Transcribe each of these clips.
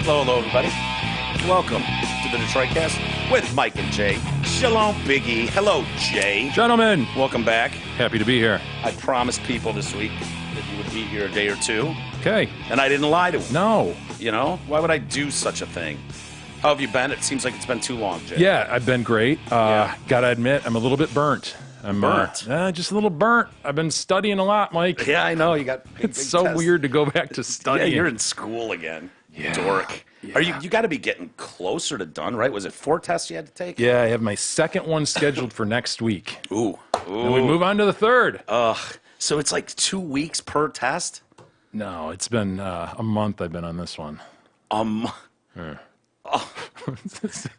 Hello, everybody. Welcome to the Detroit Cast with Mike and Jay. Shalom, Biggie. Hello, Jay. Gentlemen, Welcome back. happy to be here. I promised people this week that you would be here a day or two, Okay. and I didn't lie to them. No. You know? Why would I do such a thing? How have you been? It seems like it's been too long, Jay. Yeah, I've been great. Gotta admit, I'm a little bit burnt. I'm Burnt? just a little burnt. I've been studying a lot, Mike. Yeah, I know. You got big, It's big so tests. weird to go back to Yeah, studying. you're in school again. Yeah. Dork. Yeah. Are you got to be getting closer to done, right? Was it 4 tests you had to take? Yeah, I have my second one scheduled for next week. Ooh. And we move on to the third. Ugh. So it's like 2 weeks per test? No, it's been a month I've been on this one.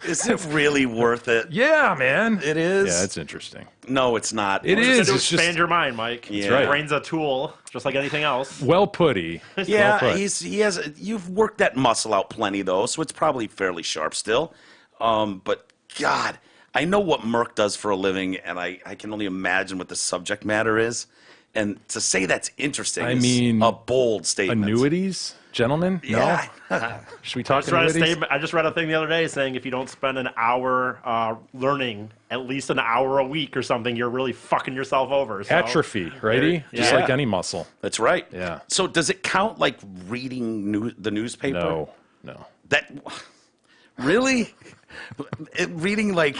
Is it really worth it? Yeah, man. It is? Yeah, it's interesting. No, it's not. It is. To It's just expand your mind, Mike. Yeah. Your brain's a tool, just like anything else. well putty. Yeah, Well put. he has. You've worked that muscle out plenty though, so it's probably fairly sharp still. But God, I know what Merck does for a living, and I can only imagine what the subject matter is. And to say that's interesting, I is mean, a bold statement. Annuities, gentlemen? Yeah. No? Should we talk I annuities? just read a thing the other day saying if you don't spend an hour learning, at least an hour a week or something, you're really fucking yourself over. So, Atrophy, righty? Just Yeah. like any muscle. That's right. Yeah. So does it count like reading the newspaper? No. That really reading like.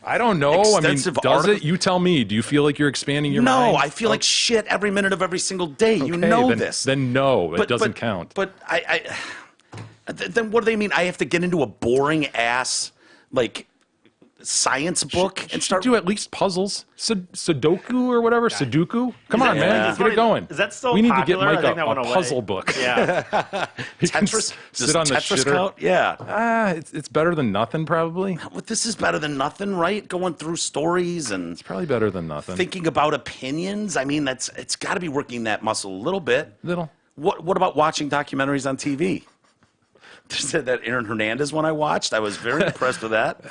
I don't know. I mean, Extensive does article- it? You tell me. Do you feel like you're expanding your mind? No, I feel like shit every minute of every single day. You Okay, know then, this. Then no, it doesn't count. But then what do they mean? I have to get into a boring ass like science book You and should start. do at least puzzles. Sudoku or whatever. Sudoku. Come on, that- man. is Get it going. Is that still We need popular? to I get think Mike that went a away. puzzle book. Yeah. He can Tetris? sit Does on the Tetris shitter. count? Yeah. It's better than nothing, probably. But this is better than nothing, right? Going through stories and It's probably better than nothing. thinking about opinions. I mean, it's got to be working that muscle a little bit. Little. What about watching documentaries on TV? There's that Aaron Hernandez one I watched. I was very impressed with that.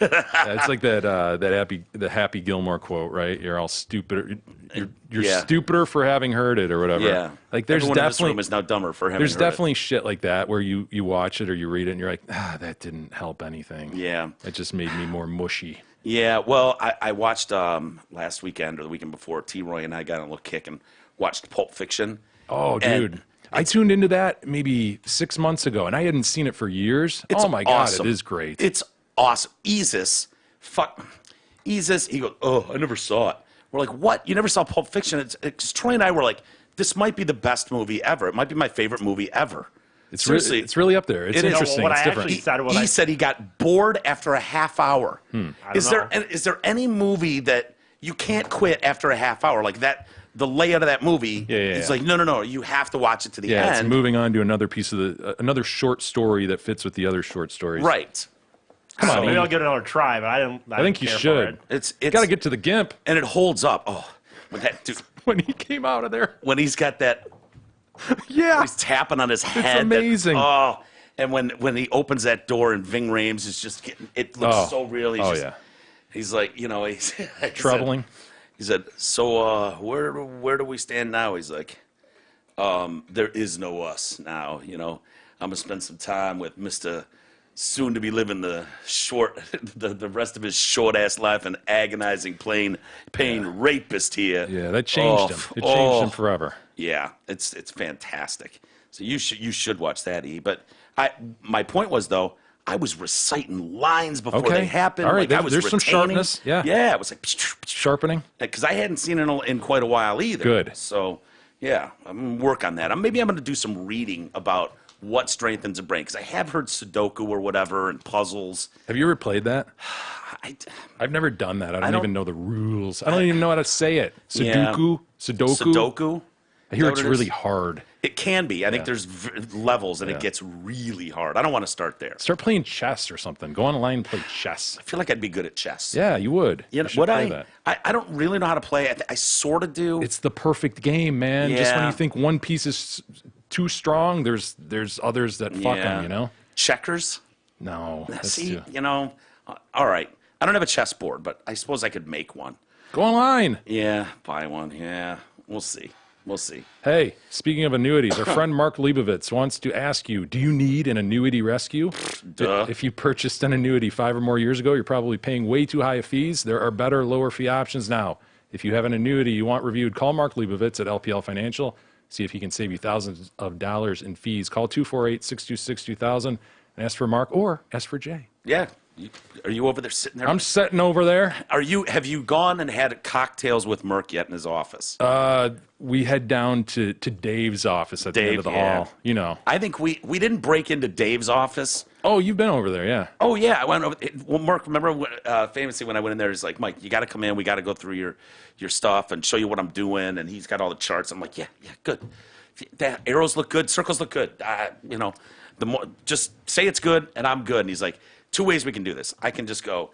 It's like the Happy Gilmore quote, right? You're all stupid. You're Yeah. stupider for having heard it or whatever. Yeah. Like there's Everyone in this definitely room is now dumber for having there's heard it. definitely shit like that where you watch it or you read it and you're like, that didn't help anything. Yeah. It just made me more mushy. Yeah, well, I watched last weekend or the weekend before. T. Roy and I got on a little kick and watched Pulp Fiction. Oh, And dude. I tuned into that maybe 6 months ago, and I hadn't seen it for years. It's Oh my awesome. god, it is great. It's awesome. Isis, he goes, oh, I never saw it. We're like, what? You never saw Pulp Fiction? It's Troy and I were like, this might be the best movie ever. It might be my favorite movie ever. It's Seriously, it's really up there. It's it is. interesting. What it's I different. actually said was he said he got bored after a half hour. Is know. there any movie that you can't quit after a half hour like that? The layout of that movie, Yeah, he's yeah. like, no, you have to watch it to the Yeah, it's end. moving on to another piece of another short story that fits with the other short stories. Right. Come on, Maybe man. I'll give it another try, but I think you care for should. it. It's Got to get to the gimp and it holds up. Oh, when that dude, when he came out of there. when he's got that, Yeah. he's tapping on his head. that- amazing. and when he opens that door and Ving Rhames is just getting, it looks Oh. so real. He's Oh, just, yeah. He's like, he said- Troubling. He said, so where do we stand now? He's like, there is no us now. I'm gonna spend some time with Mr. Soon to be living the rest of his short ass life in agonizing pain rapist here. Yeah, that changed him. It changed him forever. Yeah, it's fantastic. So you should watch that, E. But my point was though, I was reciting lines before Okay. they happened. All right, Like, I was there's some retaining. sharpness. Yeah. Yeah, it was like Sharpening. because I hadn't seen it in quite a while either. Good. So yeah, I'm gonna work on that. Maybe I'm gonna do some reading about what strengthens a brain because I have heard Sudoku or whatever and puzzles. Have you ever played that? I, I've never done that. I don't don't- even know the rules. I don't even know how to say it. Yeah. Sudoku? Sudoku. I hear Is that it's what it really is? hard. It can be. I think Yeah. there's levels and Yeah. it gets really hard. I don't want to start there. Start playing chess or something. Go online and play chess. I feel like I'd be good at chess. Yeah, you would. You know, should would play I? that. I don't really know how to play. I sort of do. It's the perfect game, man. Just when Yeah. you think one piece is too strong, there's others that fuck Yeah. them, you know? Checkers. No. That's See, too... all right. I don't have a chessboard, but I suppose I could make one. Go online. Yeah, buy one. Yeah, we'll see. We'll see. Hey, speaking of annuities, our friend Mark Leibovitz wants to ask you, do you need an annuity rescue? Duh. If you purchased an annuity 5 or more years ago, you're probably paying way too high of fees. There are better, lower fee options now. If you have an annuity you want reviewed, call Mark Leibovitz at LPL Financial. See if he can save you thousands of dollars in fees. Call 248-626-2000 and ask for Mark or ask for Jay. Yeah. Are you over there sitting there? I'm sitting over there. Have you gone and had cocktails with Merck yet in his office? We head down to Dave's office at the end of the hall. You know. I think we didn't break into Dave's office. Oh, you've been over there, yeah. Oh yeah, I went over. Well, Mark, remember famously when I went in there, he's like, Mike, you got to come in. We got to go through your stuff and show you what I'm doing. And he's got all the charts. I'm like, yeah, good. The arrows look good. Circles look good. You know, the more just say it's good and I'm good. And he's like, 2 ways we can do this. I can just go,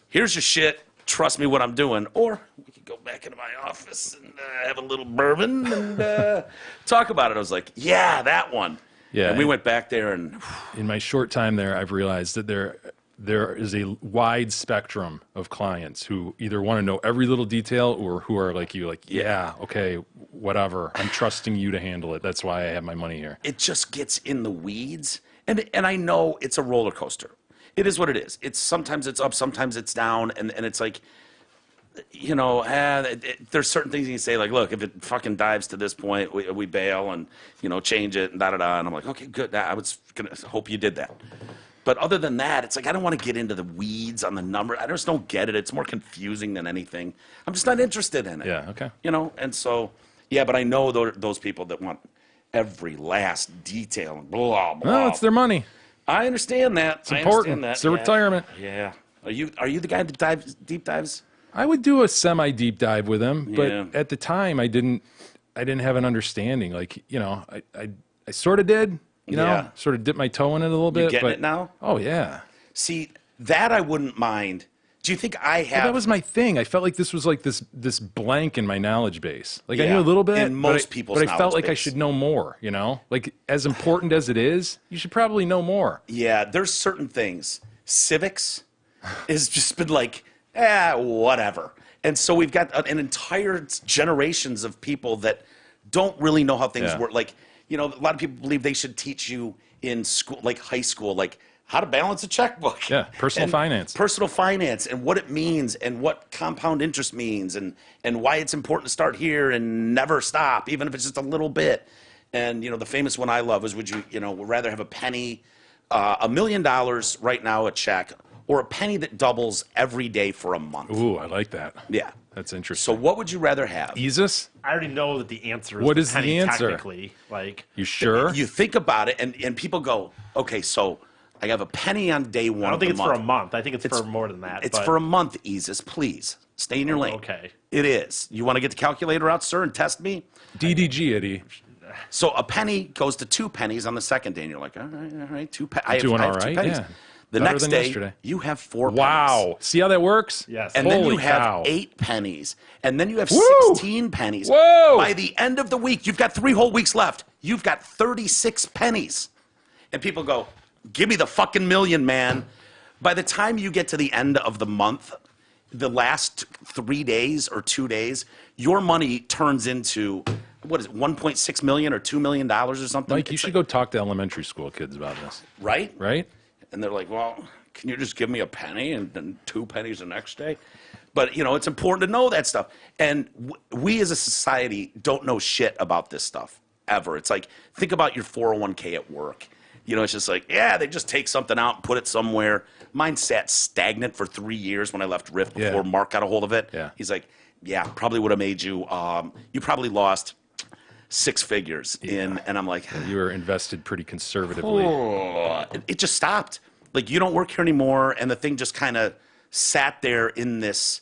here's your shit. Trust me what I'm doing. Or we could go back into my office and have a little bourbon and talk about it. I was like, yeah, that one. Yeah. And we went back there and In my short time there, I've realized that there is a wide spectrum of clients who either want to know every little detail or who are like you, like, yeah, okay, whatever. I'm trusting you to handle it. That's why I have my money here. it just gets in the weeds. And I know it's a roller coaster. It is what it is. Sometimes it's up, sometimes it's down, and it's like, you know, there's certain things you can say, like, look, if it fucking dives to this point, we bail and, you know, change it and da-da-da. And I'm like, okay, good. I was going to hope you did that. But other than that, it's like, I don't want to get into the weeds on the number. I just don't get it. It's more confusing than anything. I'm just not interested in it. Yeah, okay. You know, and so, yeah, but I know those people that want every last detail and blah, blah. Well, it's their money. I understand that. It's important. It's their retirement. Yeah. Are you the guy that deep dives? I would do a semi deep dive with him, but Yeah. at the time I didn't have an understanding. Like, you know, I sort of did, you know, Yeah. sort of dipped my toe in it a little bit. Getting but, it now? Oh yeah. See, that I wouldn't mind. Do you think I have? Well, that was my thing. I felt like this was like this blank in my knowledge base. Like I Yeah, knew a little bit, in most but people's but I felt knowledge like I base. should know more. You know, like as important as it is, you should probably know more. Yeah, there's certain things. Civics has just been like, whatever. And so we've got an entire generations of people that don't really know how things Yeah. work. Like, you know, a lot of people believe they should teach you in school, like high school, like how to balance a checkbook. Yeah, personal finance. Personal finance and what it means and what compound interest means and why it's important to start here and never stop, even if it's just a little bit. And, you know, the famous one I love is, would you rather have a penny, $1 million right now, a check, or a penny that doubles every day for a month? Ooh, I like that. Yeah. That's interesting. So what would you rather have? Jesus, I already know that the answer is What the is the penny, answer? technically. Like, you sure? You think about it, and people go, okay, so I have a penny on day one. I don't think it's of for the a month. month. I think it's for more than that. It's but for a month, Isis. Please stay in your lane. okay. It is. You want to get the calculator out, sir, and test me? DDG, Eddie. So a penny goes to 2 pennies on the second day, and you're like, all right, 2 pennies. Doing I all have 2 right, pennies. yeah. The Better next than day, yesterday. you have 4 pennies. Wow. See how that works? Yes. And then Holy you have cow. 8 pennies. And then you have Woo! 16 pennies. Whoa! By the end of the week, you've got 3 whole weeks left. You've got 36 pennies. And people go, give me the fucking million, man. By the time you get to the end of the month, the last 3 days or 2 days, your money turns into, what is it, 1.6 million or $2 million or something? Mike, you It's should like- go talk to elementary school kids about this, Right? right? And they're like, well, can you just give me a penny and then 2 pennies the next day? But, you know, it's important to know that stuff. And we as a society don't know shit about this stuff ever. It's like, think about your 401k at work. You know, it's just like, yeah, they just take something out and put it somewhere. Mine sat stagnant for 3 years when I left Rift before Yeah. Mark got a hold of it. Yeah. He's like, yeah, probably would have made you, you probably lost 6 figures in. And I'm like, You were invested pretty conservatively. it just stopped. Like, you don't work here anymore, and the thing just kind of sat there in this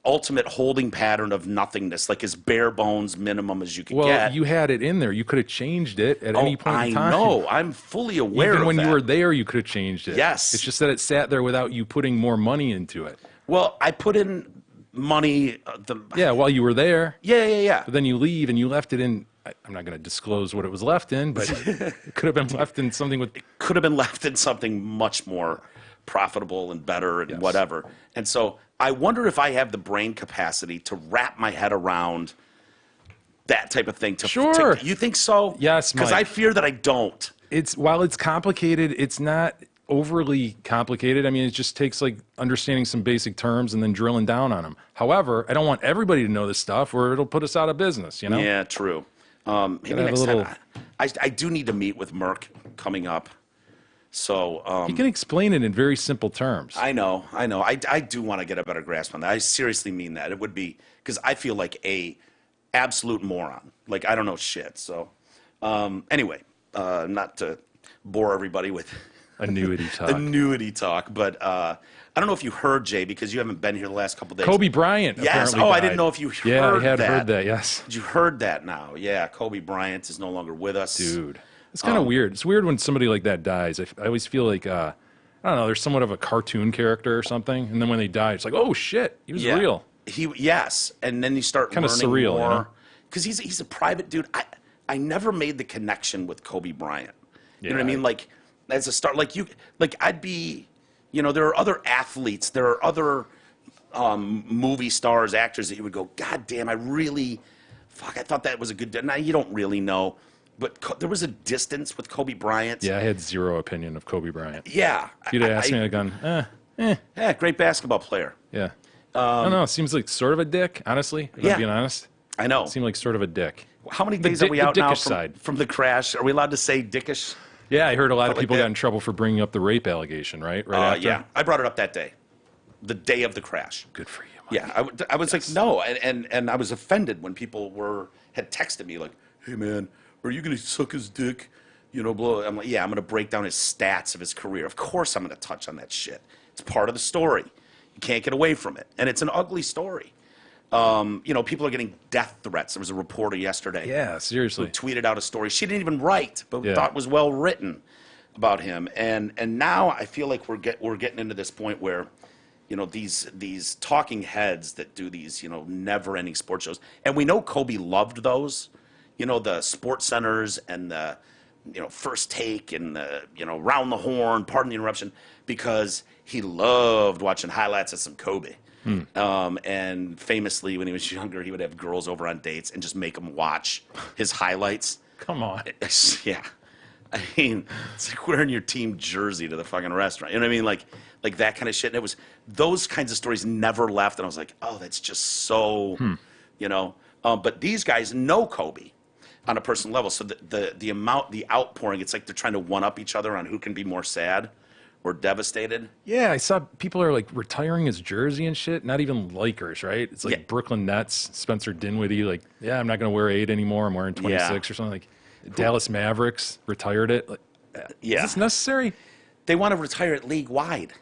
ultimate holding pattern of nothingness, like as bare bones minimum as you could Well, get. you had it in there. You could have changed it at any point I in time. know. I'm fully aware Even of when that. you were there, you could have changed it. Yes. It's just that it sat there without you putting more money into it. Well, I put in money. Yeah, while you were there. Yeah. But then you leave and you left it in. I'm not going to disclose what it was left in, but it could have been left in something with. Could have been left in something much more profitable and better and whatever. And so I wonder if I have the brain capacity to wrap my head around that type of thing. Sure. You think so? Yes, Because Mike. I fear that I don't. While it's complicated, it's not overly complicated. I mean, it just takes like understanding some basic terms and then drilling down on them. However, I don't want everybody to know this stuff or it'll put us out of business, you know? Yeah, true. Maybe Gotta have next a little- time. I do need to meet with Merck coming up. So You can explain it in very simple terms. I know. I do want to get a better grasp on that. I seriously mean that. It would be because I feel like a absolute moron. Like I don't know shit. So anyway, not to bore everybody with Annuity talk. annuity talk, but I don't know if you heard, Jay, because you haven't been here the last couple days. Kobe Bryant. Yes. apparently Oh, I died. didn't know if you heard Yeah, I had that. heard that. Yes, You heard that now. Yeah, Kobe Bryant is no longer with us. dude. It's kind of weird. It's weird when somebody like that dies. I always feel like I don't know. There's somewhat of a cartoon character or something, and then when they die, it's like, oh shit, he was Yeah. real. Yes, and then you start Kinda learning surreal, you know? more because he's a private dude. I never made the connection with Kobe Bryant. You know what I Yeah. mean? Like as a start, I'd be, there are other athletes, there are other movie stars, actors that you would go, God damn, I thought that was a good. Now you don't really know, but there was a distance with Kobe Bryant. Yeah, I had zero opinion of Kobe Bryant. Yeah. If you'd have asked me, I'd gone, Yeah, great basketball player. yeah. I don't know. Seems like sort of a dick, honestly. If I'm Yeah. being honest. I know. Seemed like sort of a dick. How many days di- are we the out now dickish side. from the crash? Are we allowed to say dickish? Yeah, I heard a lot of like people that. got in trouble for bringing up the rape allegation, right? Right after. Yeah, I brought it up that day, the day of the crash. Good for you. Mike. Yeah, I was like, no, and I was offended when people had texted me like, hey man, are you gonna suck his dick? Blah. I'm like, yeah, I'm gonna break down his stats of his career. Of course, I'm gonna touch on that shit. It's part of the story. You can't get away from it, and it's an ugly story. People are getting death threats. There was a reporter yesterday. Yeah, seriously. Who tweeted out a story she didn't even write, but Yeah. thought was well written about him. And now I feel like we're getting into this point where, these talking heads that do these, never-ending sports shows, and we know Kobe loved those, the sports centers and the, First Take and the, Round the Horn, Pardon the Interruption, because he loved watching highlights of some Kobe. And famously, when he was younger, he would have girls over on dates and just make them watch his highlights. Come on. Yeah. I mean, it's like wearing your team jersey to the fucking restaurant. You know what I mean? Like that kind of shit. And it was those kinds of stories never left. And I was like, oh, that's just so, But these guys know Kobe on a personal level. So the outpouring, it's like they're trying to one up each other on who can be more sad or devastated. Yeah, I saw people are like retiring his jersey and shit. Not even Lakers, right? It's like Yeah. Brooklyn Nets, Spencer Dinwiddie. Like, yeah, I'm not going to wear 8 anymore. I'm wearing 26 or something. Like, Dallas Mavericks retired it. Like, Yeah. is this necessary? They want to retire it league wide.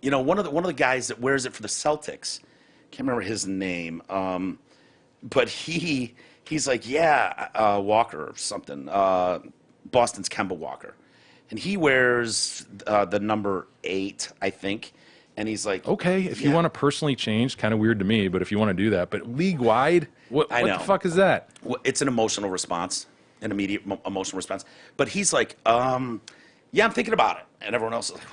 One of the guys that wears it for the Celtics, can't remember his name, but he's like, Walker or something, Boston's Kemba Walker, and he wears the number 8, I think, and he's like, Okay, if you want to personally change, kind of weird to me, but if you want to do that, but league wide, what know. the fuck is that? Well, it's an emotional response, an immediate emotional response. But he's like, I'm thinking about it. And everyone else is like,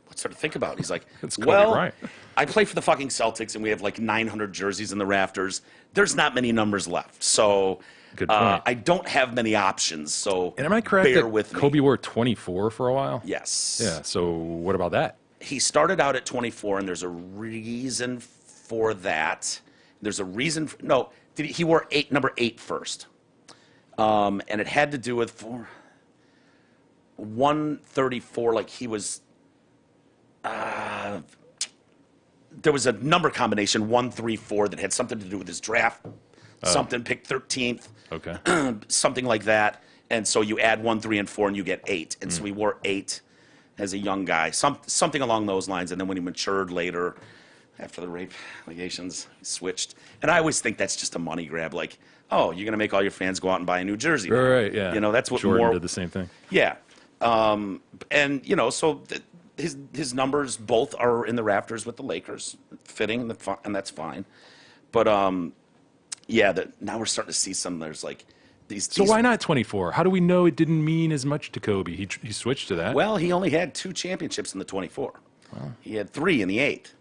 what's there to think about? He's like, It's Kobe well, Bryant. I play for the fucking Celtics, and we have like 900 jerseys in the rafters. There's not many numbers left. So Good point. I don't have many options. So And am I correct bear that with me. Kobe wore 24 for a while? Yes. Yeah, so what about that? He started out at 24, and there's a reason for that. There's a reason. He wore number 8 first. And it had to do with 134, like he was, there was a number combination, 134, that had something to do with his draft, something picked 13th, Okay. something like that. And so you add 1, 3, and 4, and you get 8. And so he wore 8 as a young guy, something along those lines. And then when he matured later, after the rape allegations, he switched. And I always think that's just a money grab. Like, oh, you're going to make all your fans go out and buy a new jersey. now. Right, yeah. That's what Jordan more did the same thing. Yeah. And, so his numbers both are in the rafters with the Lakers, fitting, and that's fine. But, now we're starting to see there's like these. So why not 24? How do we know it didn't mean as much to Kobe? He switched to that. Well, he only had 2 championships in the 24. He had 3 in the 8.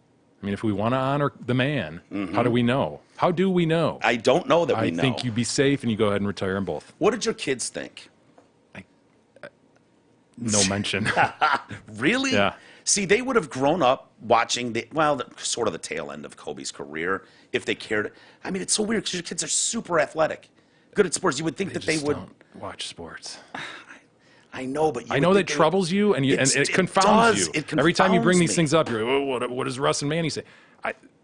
I mean, if we want to honor the man, Mm-hmm. how do we know? How do we know? I don't know that we I know. think you be safe and you go ahead and retire them both. What did your kids think? No mention. Really? Yeah. See, they would have grown up watching sort of the tail end of Kobe's career if they cared. I mean, it's so weird because your kids are super athletic, good at sports. You would think that they Just would. don't watch sports. I know, but I know that troubles you, and it confounds you. It Every time you bring confounds these me. things up, you're like, what does Russ and Manny say?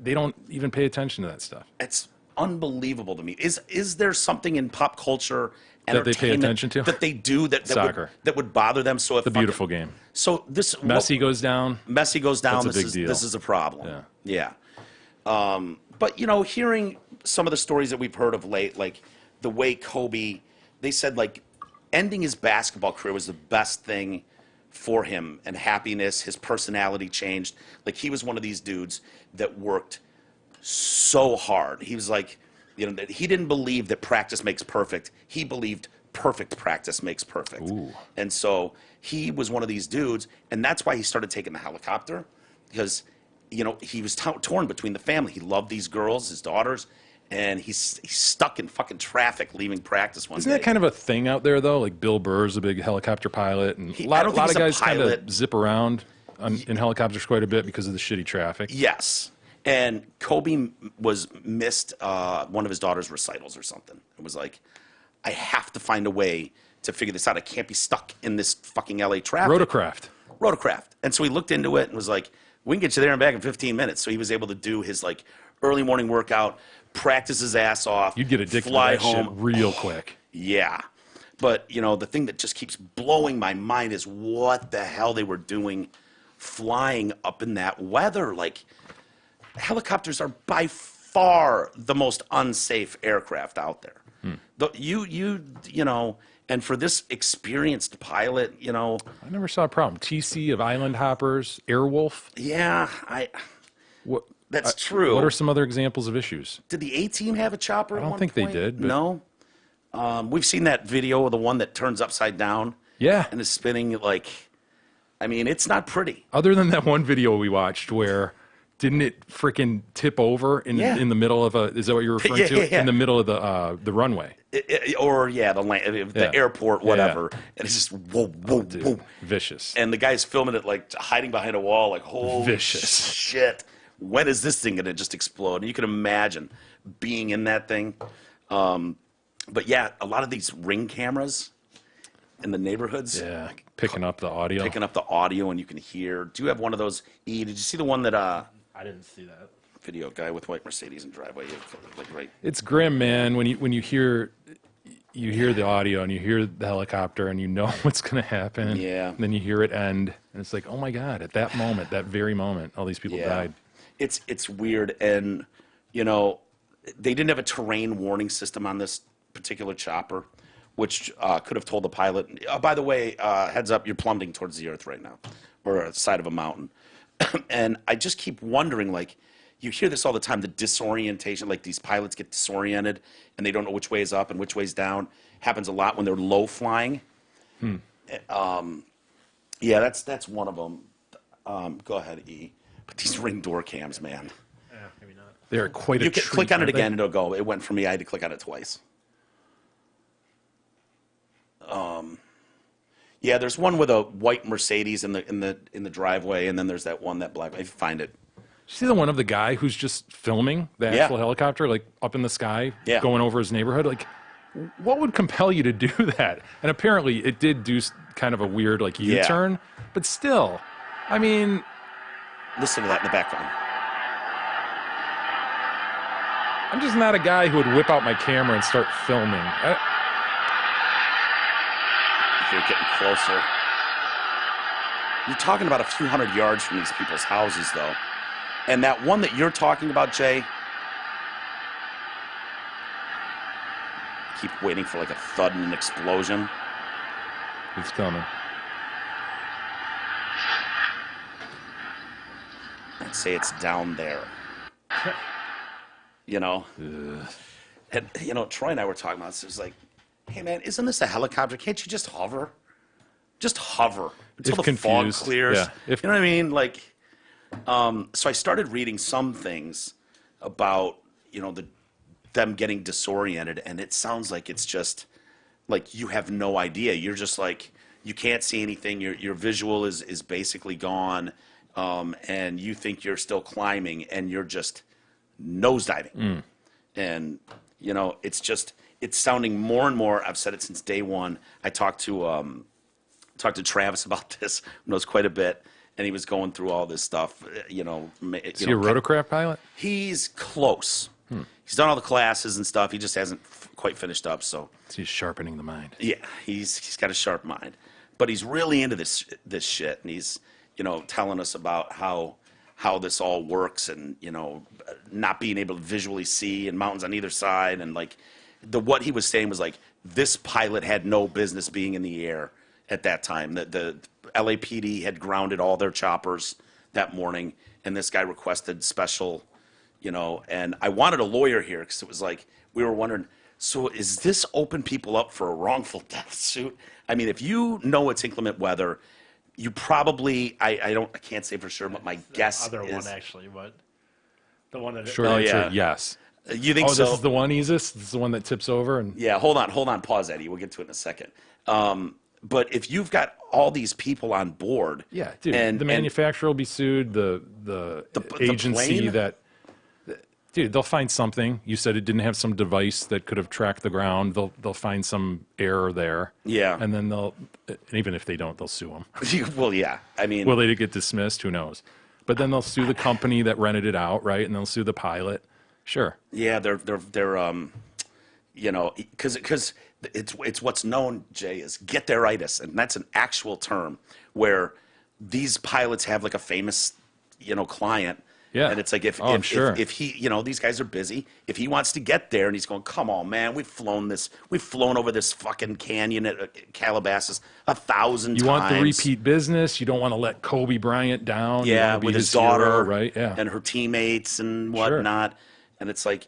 They don't even pay attention to that stuff. It's unbelievable to me. Is there something in pop culture That they pay entertainment attention to? that they do Soccer. that would bother them? So if The beautiful game. So this Messi goes down. Messi goes down. That's a big deal. This is a problem. Yeah. But hearing some of the stories that we've heard of late, like the way Kobe, they said like ending his basketball career was the best thing for him and happiness. His personality changed. Like he was one of these dudes that worked so hard. He was like, that he didn't believe that practice makes perfect. He believed perfect practice makes perfect. Ooh. And so he was one of these dudes, and that's why he started taking the helicopter, because he was torn between the family. He loved these girls, his daughters, and he's stuck in fucking traffic leaving practice one Isn't day. that kind of a thing out there, though? Like Bill Burr's a big helicopter pilot, and a I lot don't think of he's a guys kind pilot. of zip around in helicopters quite a bit because of the shitty traffic. Yes. And Kobe missed one of his daughter's recitals or something. It was like, I have to find a way to figure this out. I can't be stuck in this fucking LA traffic. Rotocraft. And so he looked into it and was like, we can get you there and back in 15 minutes. So he was able to do his like early morning workout, practice his ass off. You'd get addicted fly to that home shit real quick. Yeah. But, the thing that just keeps blowing my mind is what the hell they were doing flying up in that weather. Like, helicopters are by far the most unsafe aircraft out there. And for this experienced pilot, I never saw a problem. TC of Island Hoppers, Airwolf. yeah, What? that's true. What are some other examples of issues? Did the A-Team have a chopper? I don't think they did, but- No. We've seen that video of the one that turns upside down. Yeah. And is spinning like, it's not pretty. Other than that one video we watched where didn't it freaking tip over in the middle of is that what you're referring to? Yeah. In the middle of the runway. The airport, whatever. And it's just whoa, whoa, Dude, whoa. vicious. And the guy's filming it like hiding behind a wall, like, holy Vicious. shit. When is this thing going to just explode? And you can imagine being in that thing. But yeah, a lot of these Ring cameras in the neighborhoods. Yeah, picking up the audio. Picking up the audio and you can hear. Do you have one of those? Did you see the one that I didn't see that. video guy with white Mercedes and driveway? Like right. It's grim, man. When you hear the audio and you hear the helicopter and you know what's going to happen. Yeah. And then you hear it end, and it's like, oh my god! At that moment, that very moment, all these people died. It's weird, and they didn't have a terrain warning system on this particular chopper, which could have told the pilot, by the way, heads up, you're plummeting towards the earth right now, or the side of a mountain. And I just keep wondering, like, you hear this all the time, the disorientation, like these pilots get disoriented and they don't know which way is up and which way is down. Happens a lot when they're low flying. Yeah, that's one of them. Go ahead, E. But these Ring door cams, man. Yeah, maybe not. They're quite a You can treat, click on it aren't they? again, it'll go. It went for me. I had to click on it twice. Yeah, there's one with a white Mercedes in the driveway, and then there's that one that black. I find it. See the one of the guy who's just filming the Yeah. actual helicopter, like up in the sky, Yeah. going over his neighborhood. Like, what would compel you to do that? And apparently, it did do kind of a weird like U-turn, but still, I mean, Listen to that in the background. I'm just not a guy who would whip out my camera and start filming. You're getting closer. You're talking about a few hundred yards from these people's houses, though. And that one that you're talking about, Jay, keep waiting for like a thud and an explosion. It's coming. I'd say it's down there. You know? And, Troy and I were talking about this. It was like, hey, man, isn't this a helicopter? Can't you just hover? Just hover until If the fog confused, clears. yeah. You know what I mean? Like, so I started reading some things about, them getting disoriented, and it sounds like it's just like you have no idea. You're just like you can't see anything. Your visual is basically gone, and you think you're still climbing, and you're just nosediving. And it's sounding more and more. I've said it since day one. I talked to Travis about this, knows quite a bit, and he was going through all this stuff. Is he a rotorcraft pilot? He's close. He's done all the classes and stuff. He just hasn't quite finished up. So He's sharpening the mind. yeah, he's got a sharp mind, but he's really into this shit, and he's telling us about how this all works, and not being able to visually see, and mountains on either side, and like what he was saying was like this pilot had no business being in the air at that time. The LAPD had grounded all their choppers that morning, and this guy requested special, and I wanted a lawyer here because it was like we were wondering, so is this open people up for a wrongful death suit? I mean, if you know it's inclement weather, you probably I can't say for sure, but my guess Other is one actually, but the one that Short Oh, answer, yeah. yes. you think Oh, so? this is the one, Easis? This is the one that tips over? And Yeah, hold on, pause, Eddie. We'll get to it in a second. But if you've got all these people on board, yeah, dude, and the manufacturer will be sued, the agency plane? that... Dude, they'll find something. You said it didn't have some device that could have tracked the ground. They'll find some error there. Yeah. And then and even if they don't, they'll sue them. well, yeah, I mean, Will they get dismissed? Who knows? But then they'll sue the company that rented it out, right? And they'll sue the pilot. Sure. yeah, they're because it's what's known, Jay, is get-there-itis, and that's an actual term where these pilots have like a famous, client. Yeah. And it's like I'm sure. if he, these guys are busy. If he wants to get there and he's going, come on, man, we've flown over this fucking canyon at Calabasas 1,000 times. You want the repeat business. You don't want to let Kobe Bryant down. You Yeah, wanna be with his daughter, hero, right? Yeah. and her teammates and whatnot. And it's like,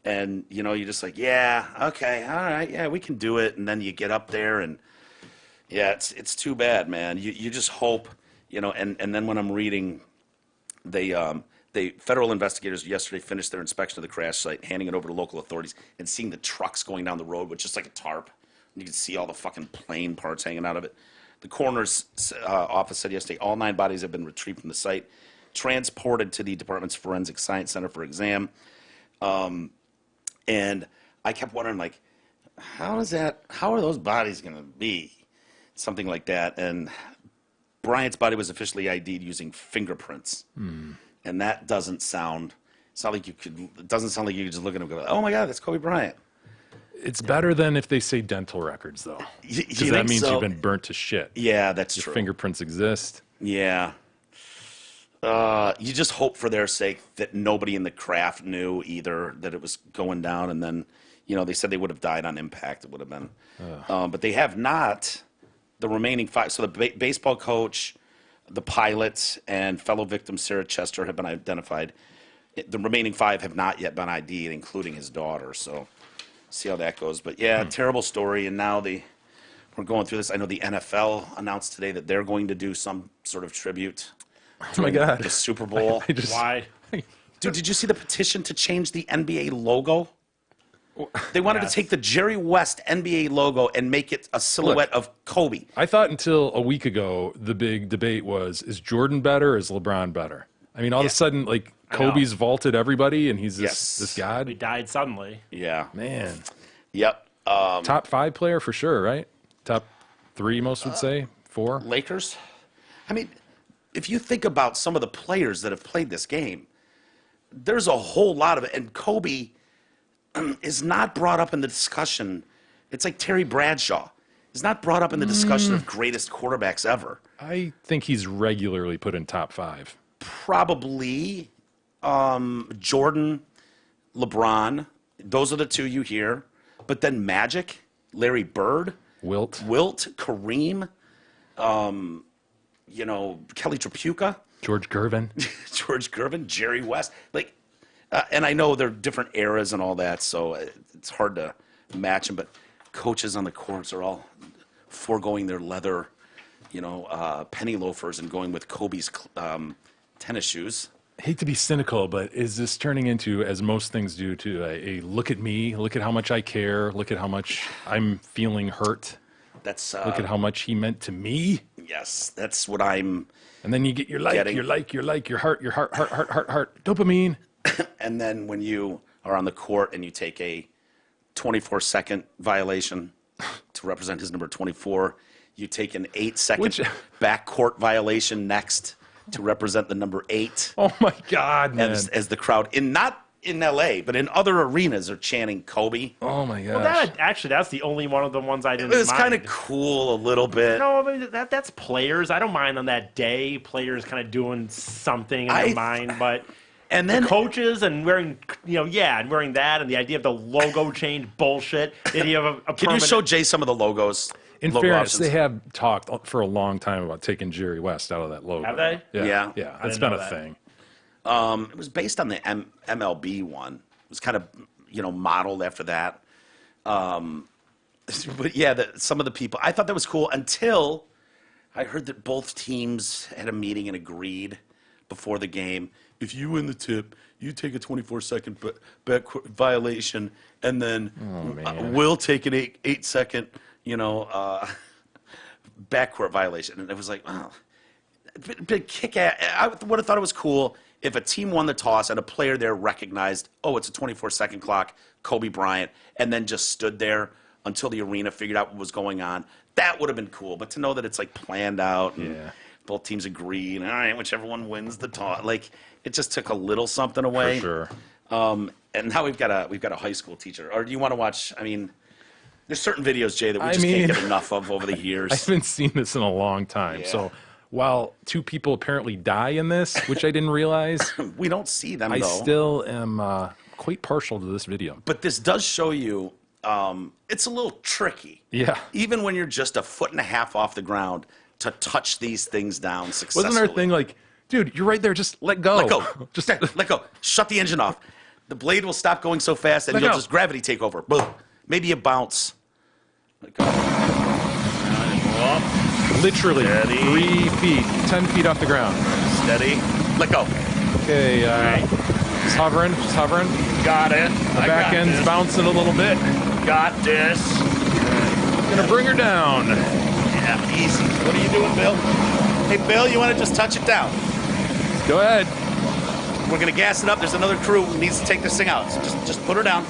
and you're just like, yeah, okay, all right, yeah, we can do it. And then you get up there, and yeah, it's too bad, man. You just hope, and then when I'm reading. Federal investigators yesterday finished their inspection of the crash site, handing it over to local authorities, and seeing the trucks going down the road with just like a tarp. You can see all the fucking plane parts hanging out of it. The coroner's office said yesterday all 9 bodies have been retrieved from the site, transported to the department's Forensic Science Center for exam. And I kept wondering, like, how are those bodies going to be? Something like that. And Bryant's body was officially ID'd using fingerprints, and that doesn't sound. It's not like it doesn't sound like you could just look at him and go, "Oh my God, that's Kobe Bryant." It's better than if they say dental records, though, You because think that means so? you've been burnt to shit. Yeah, that's Your true. fingerprints exist. Yeah. You just hope for their sake that nobody in the craft knew either that it was going down, and then they said they would have died on impact. It would have been, but they have not. The remaining 5, so the baseball coach, the pilot, and fellow victim Sarah Chester have been identified. The remaining 5 have not yet been ID'd, including his daughter. So, see how that goes. But yeah, terrible story. And now we're going through this. I know the NFL announced today that they're going to do some sort of tribute. Oh my God. The Super Bowl. why? Dude, did you see the petition to change the NBA logo? They wanted to take the Jerry West NBA logo and make it a silhouette of Kobe. I thought until a week ago the big debate was: is Jordan better? Or is LeBron better? I mean, all of a sudden, like Kobe's vaulted everybody, and he's this He god. died suddenly. Yeah. Man, Yep. top 5 player for sure, right? Top 3, most would say 4. Lakers. I mean, if you think about some of the players that have played this game, there's a whole lot of it. And Kobe is not brought up in the discussion. It's like Terry Bradshaw. He's not brought up in the discussion of greatest quarterbacks ever. I think he's regularly put in top 5. Probably Jordan, LeBron. Those are the 2 you hear. But then Magic, Larry Bird, Wilt, Kareem, Kelly Tripucka, George Gervin. George Gervin, Jerry West. Like, and I know they're different eras and all that, so it's hard to match them. But coaches on the courts are all foregoing their leather, penny loafers and going with Kobe's tennis shoes. hate to be cynical, but is this turning into, as most things do, to a look at me, look at how much I care, look at how much I'm feeling hurt, That's look at how much he meant to me? yes, that's what I'm. And then you get your Getting- your heart, dopamine. And then when you are on the court and you take a 24-second violation to represent his number 24, you take an 8-second Which- backcourt violation next to represent the number 8. Oh my God, man. As the crowd not in LA, but in other arenas are chanting Kobe. Oh my gosh. Well, that's the only one of the ones I didn't It was mind. kind of cool a little bit. No, but that's players. I don't mind on that day. Players kind of doing something in their mind, but And then the coaches and wearing, and wearing that, and the idea of the logo change bullshit. The idea of a can you show Jay some of the logos? In logo fairness, options? they have talked for a long time about taking Jerry West out of that logo. Have they? Yeah. Yeah, I it's didn't been know a that. thing. It was based on the MLB one. It was kind of, modeled after that. But yeah, some of the people, I thought that was cool until I heard that both teams had a meeting and agreed before the game. If you win the tip, you take a 24-second back violation, and then we'll take an 8-second, backcourt violation. And it was like, wow. Big kick ass. I would have thought it was cool if a team won the toss and a player there recognized, oh, it's a 24-second clock, Kobe Bryant, and then just stood there until the arena figured out what was going on. That would have been cool. But to know that it's like planned out and both teams agreed, all right, whichever one wins the toss, like it just took a little something away. For sure. And now we've got a high school teacher. Or do you want to watch? I mean, there's certain videos, Jay, that we just can't get enough of over the I years. haven't seen this in a long time. Yeah. So while 2 people apparently die in this, which I didn't realize, We don't see them I though. still am quite partial to this video. But this does show you it's a little tricky. Yeah. Even when you're just a foot and a half off the ground to touch these things down successfully. Wasn't our thing like, dude, you're right there, just let go. Let go. Just let go. Shut the engine off. The blade will stop going so fast and Let you'll go. just gravity take over. Boom. Maybe you bounce. Let go. literally Steady. 3 feet, 10 feet off the ground. Steady. Let go. Okay, just hovering. Got it. The back end's bouncing a little bit. Got this. Gonna bring her down. Yeah, easy. What are you doing, Bill? Hey, Bill, you want to just touch it down? Go ahead. We're going to gas it up. There's another crew who needs to take this thing out. So just put her down.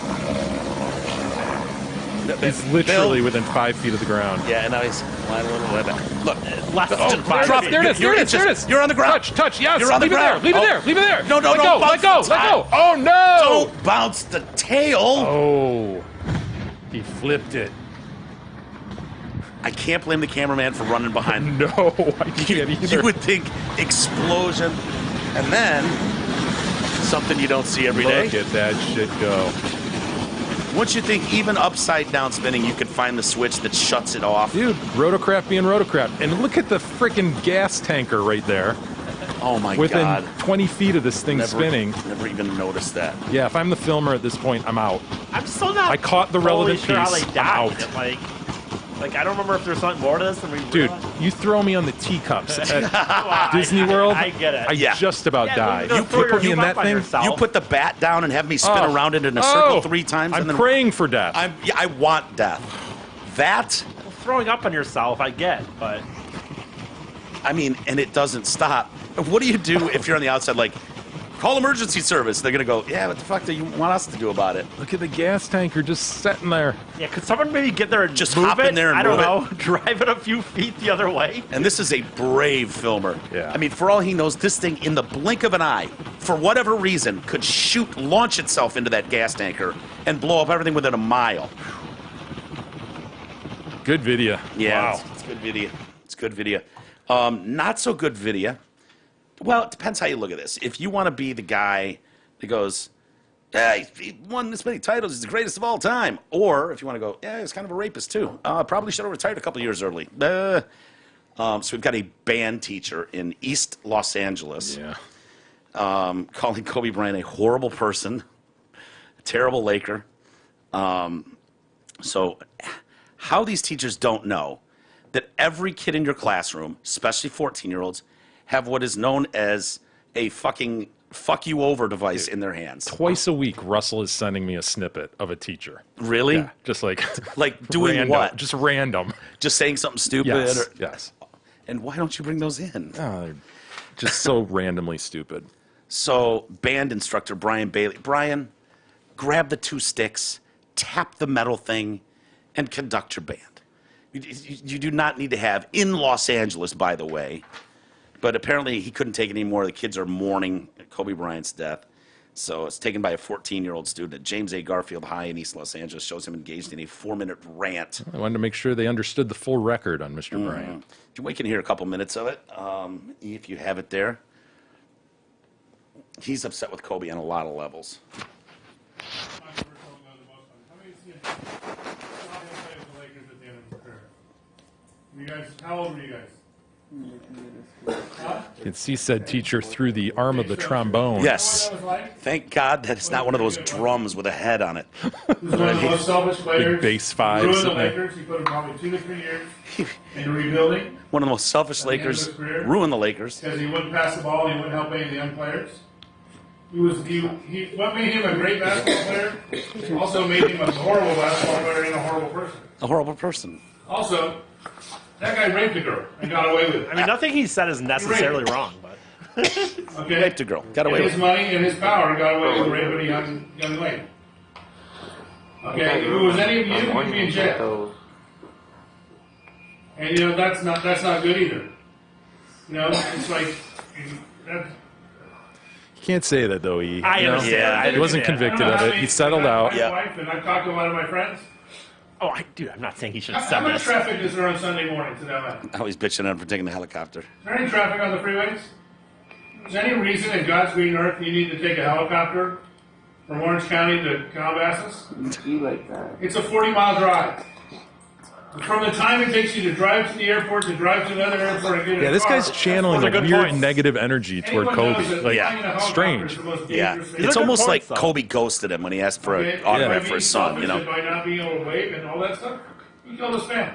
He's literally Bill. within 5 feet of the ground. Yeah, and now he's flying a little bit back. Look. Less Oh, than 5 drop. feet. There it is. You're There it is. There it just- is. you're on the ground. Touch. Yes. You're on the leave ground. It there. Oh. Leave it there. No, Let don't go. bounce Let go. the Let tail. go. Oh no. Don't bounce the tail. Oh. He flipped it. I can't blame the cameraman for running behind. No, I can't either. You would think explosion, and then something you don't see every day. Look at that shit go. Once you think even upside down spinning, you could find the switch that shuts it off. Dude, rotocrap being rotocrap. And look at the freaking gas tanker right there. Oh my Within God. 20 feet of this thing spinning. Never even noticed that. Yeah, if I'm the filmer at this point, I'm out. I'm still not. I caught the totally relevant sure how piece. they I'm died. out. Like I don't remember if there's something more to this than we Dude, realized. you throw me on the teacups at Well, Disney World, I get it. I Yeah. just about Yeah, died. you You throw your put me in noob that up on thing, yourself. You put the bat down and have me spin Oh. around it in a circle Oh. 3 times. I'm and then praying for death. I want death. That, Throwing up on yourself, I get, but I mean, and it doesn't stop. What do you do if you're on the outside, like, call emergency service? They're going to go, yeah, what the fuck do you want us to do about it? Look at the gas tanker just sitting there. yeah, could someone maybe get there and Just move hop it? in there and I don't move know, drive it a few feet the other way. And this is a brave filmer. Yeah. I mean, for all he knows, this thing, in the blink of an eye, for whatever reason, could launch itself into that gas tanker and blow up everything within a mile. Good video. Yeah, Wow. it's good video. It's good video. Not so good video. Well, it depends how you look at this. If you want to be the guy that goes, yeah, he won this many titles, he's the greatest of all time. Or if you want to go, yeah, he's kind of a rapist too. Probably should have retired a couple years early. So we've got a band teacher in East Los Angeles Yeah. calling Kobe Bryant a horrible person, a terrible Laker. So how these teachers don't know that every kid in your classroom, especially 14-year-olds, have what is known as a fucking fuck you over device in their hands. Twice a week, Russell is sending me a snippet of a teacher. Really? Yeah, just like Like doing random, what? Just random. Just saying something stupid? Yes. Or, Yes. and why don't you bring those in? They're just so randomly stupid. So, band instructor Brian Bailey. Brian, grab the 2 sticks, tap the metal thing, and conduct your band. You do not need to have, in Los Angeles, by the way, but apparently he couldn't take it anymore. The kids are mourning Kobe Bryant's death. So it's taken by a 14-year-old student at James A. Garfield High in East Los Angeles, shows him engaged in a 4-minute rant. I wanted to make sure they understood the full record on Mr. Bryant. We can hear a couple minutes of it, if you have it there. He's upset with Kobe on a lot of levels. You guys, how old were you guys? You can see said teacher through the arm of the trombone. Yes. What that was like? Thank God that it's not one of those drums with a head on it. He was one of the most selfish players. bass fives Ruined the sitting there. Lakers. He put him probably 2 to 3 years into rebuilding One of the most selfish the end of Lakers. his career? Ruined the Lakers. because he wouldn't pass the ball and he wouldn't help any of the young players. What made him a great basketball player also made him a horrible basketball player and a horrible person. A horrible person. Also, that guy raped a girl and got away with it. I mean, nothing he said is necessarily wrong, but Okay? Raped a girl. Got away And with his it. money and his power got away with raping a young lady. Okay? If it was any of you, you'd be in jail. And you know that's not good either. You know, it's like that's, You can't say that though. He understand. Yeah. I He wasn't understand. convicted of it. He settled out. Yeah. My wife and I've talked to a lot of my friends. Oh, dude, I'm not saying he should have How said much this. traffic is there on Sunday mornings in LA? Is Now he's bitching on for taking the helicopter. there any traffic on the freeways? Is there any reason in God's green earth you need to take a helicopter from Orange County to Calabasas? You like that. It's a 40-mile drive. From the time it takes you to drive to the airport to drive to another airport and get in Yeah, a this car, guy's channeling Those are a good weird points. negative energy toward anyone knows Kobe. that Like, flying in a helicopter strange. is the most Yeah. dangerous thing. It's good almost like points, though. Kobe ghosted him when he asked for an Okay? autograph By for his being son, you selfish know. and by not being able to wait and all that stuff, he killed his family. Yeah,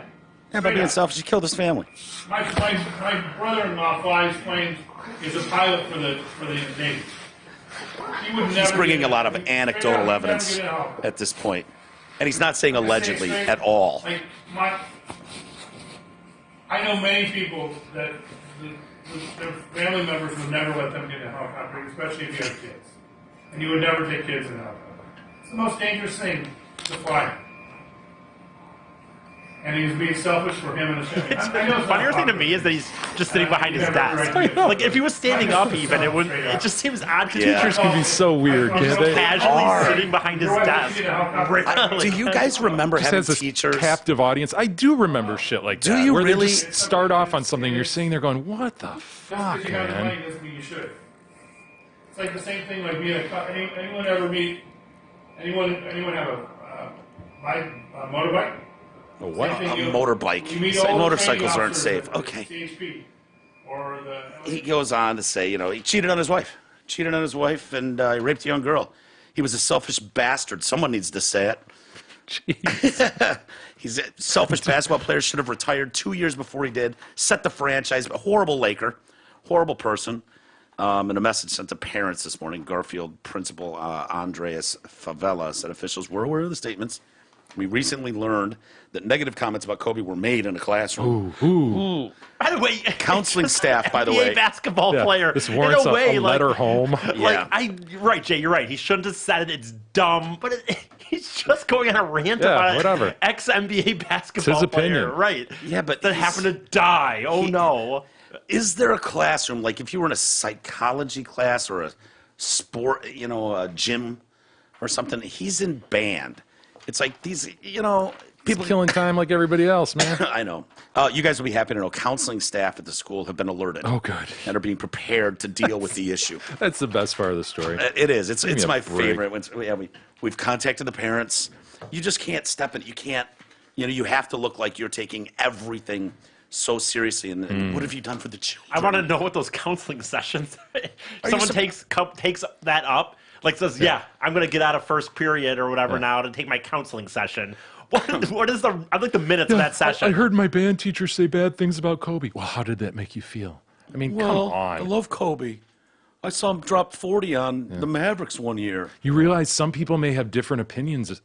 by Straight being up. selfish, he killed his family. My brother-in-law flies planes, is a pilot for the Navy. He would never He's bringing get a lot of straight up, anecdotal never evidence get out. at this point. And he's not saying I say allegedly straight- at all. Like I know many people that their family members would never let them get in a helicopter, especially if you have kids. And you would never take kids in a helicopter. It's the most dangerous thing to fly. And he was being selfish for him and his family. I know The it's funnier not thing to popular. me is that he's just sitting behind his Yeah, desk. right. Like, if he was standing up even, it wouldn't. It just seems odd because Yeah. Teachers can be so weird, can't they? casually sitting behind his Your wife desk. wants you to helicopter. Do you guys remember Just having has this teachers? captive audience. I do remember shit like Do that. you where really? they just start off on something, you're sitting there going, what the Just fuck, because you have the money man? doesn't mean you should. It's like the same thing like being anyone ever meet anyone have a motorbike? A what? Same thing, A you- motorbike. you meet Say all the motorcycles training aren't officers safe. at the Okay. CHP or the He goes on to say, you know, he cheated on his wife. Cheated on his wife and he raped a young girl. He was a selfish bastard. Someone needs to say it. Jeez. He's a selfish basketball player. Should have retired 2 years before he did. Set the franchise. A horrible Laker. Horrible person. In a message sent to parents this morning, Garfield principal Andreas Favela said officials were aware of the statements. We recently learned that negative comments about Kobe were made in a classroom. By the way, Counseling just staff, by the NBA way. basketball Yeah, player. this in warrants a way, a letter like, home. Yeah. Right, Jay, you're right. He shouldn't have said it. It's dumb, but he's just going on a rant Yeah, about whatever. ex NBA basketball his player, opinion. right? Yeah, but that he's- happened to die. Oh no. Is there a classroom, like if you were in a psychology class or a sport, you know, a gym or something, he's in band. It's like these, you know, people. Killing time like everybody else, man. I know. You guys will be happy to know counseling staff at the school have been alerted. Oh, good. And are being prepared to deal with the issue. That's the best part of the story. It is. It's me a my break. favorite. We've contacted the parents. You just can't step in. You can't, you know, you have to look like you're taking everything so seriously. And what have you done for the children? I want to know what those counseling sessions. Someone sup- takes that up, like says, "Yeah, I'm going to get out of first period or whatever now to take my counseling session." What is the? I'd like the minutes of that session. I heard my band teacher say bad things about Kobe. Well, how did that make you feel? I mean, come on. I love Kobe. I saw him drop 40 on the Mavericks one year. You realize some people may have different opinions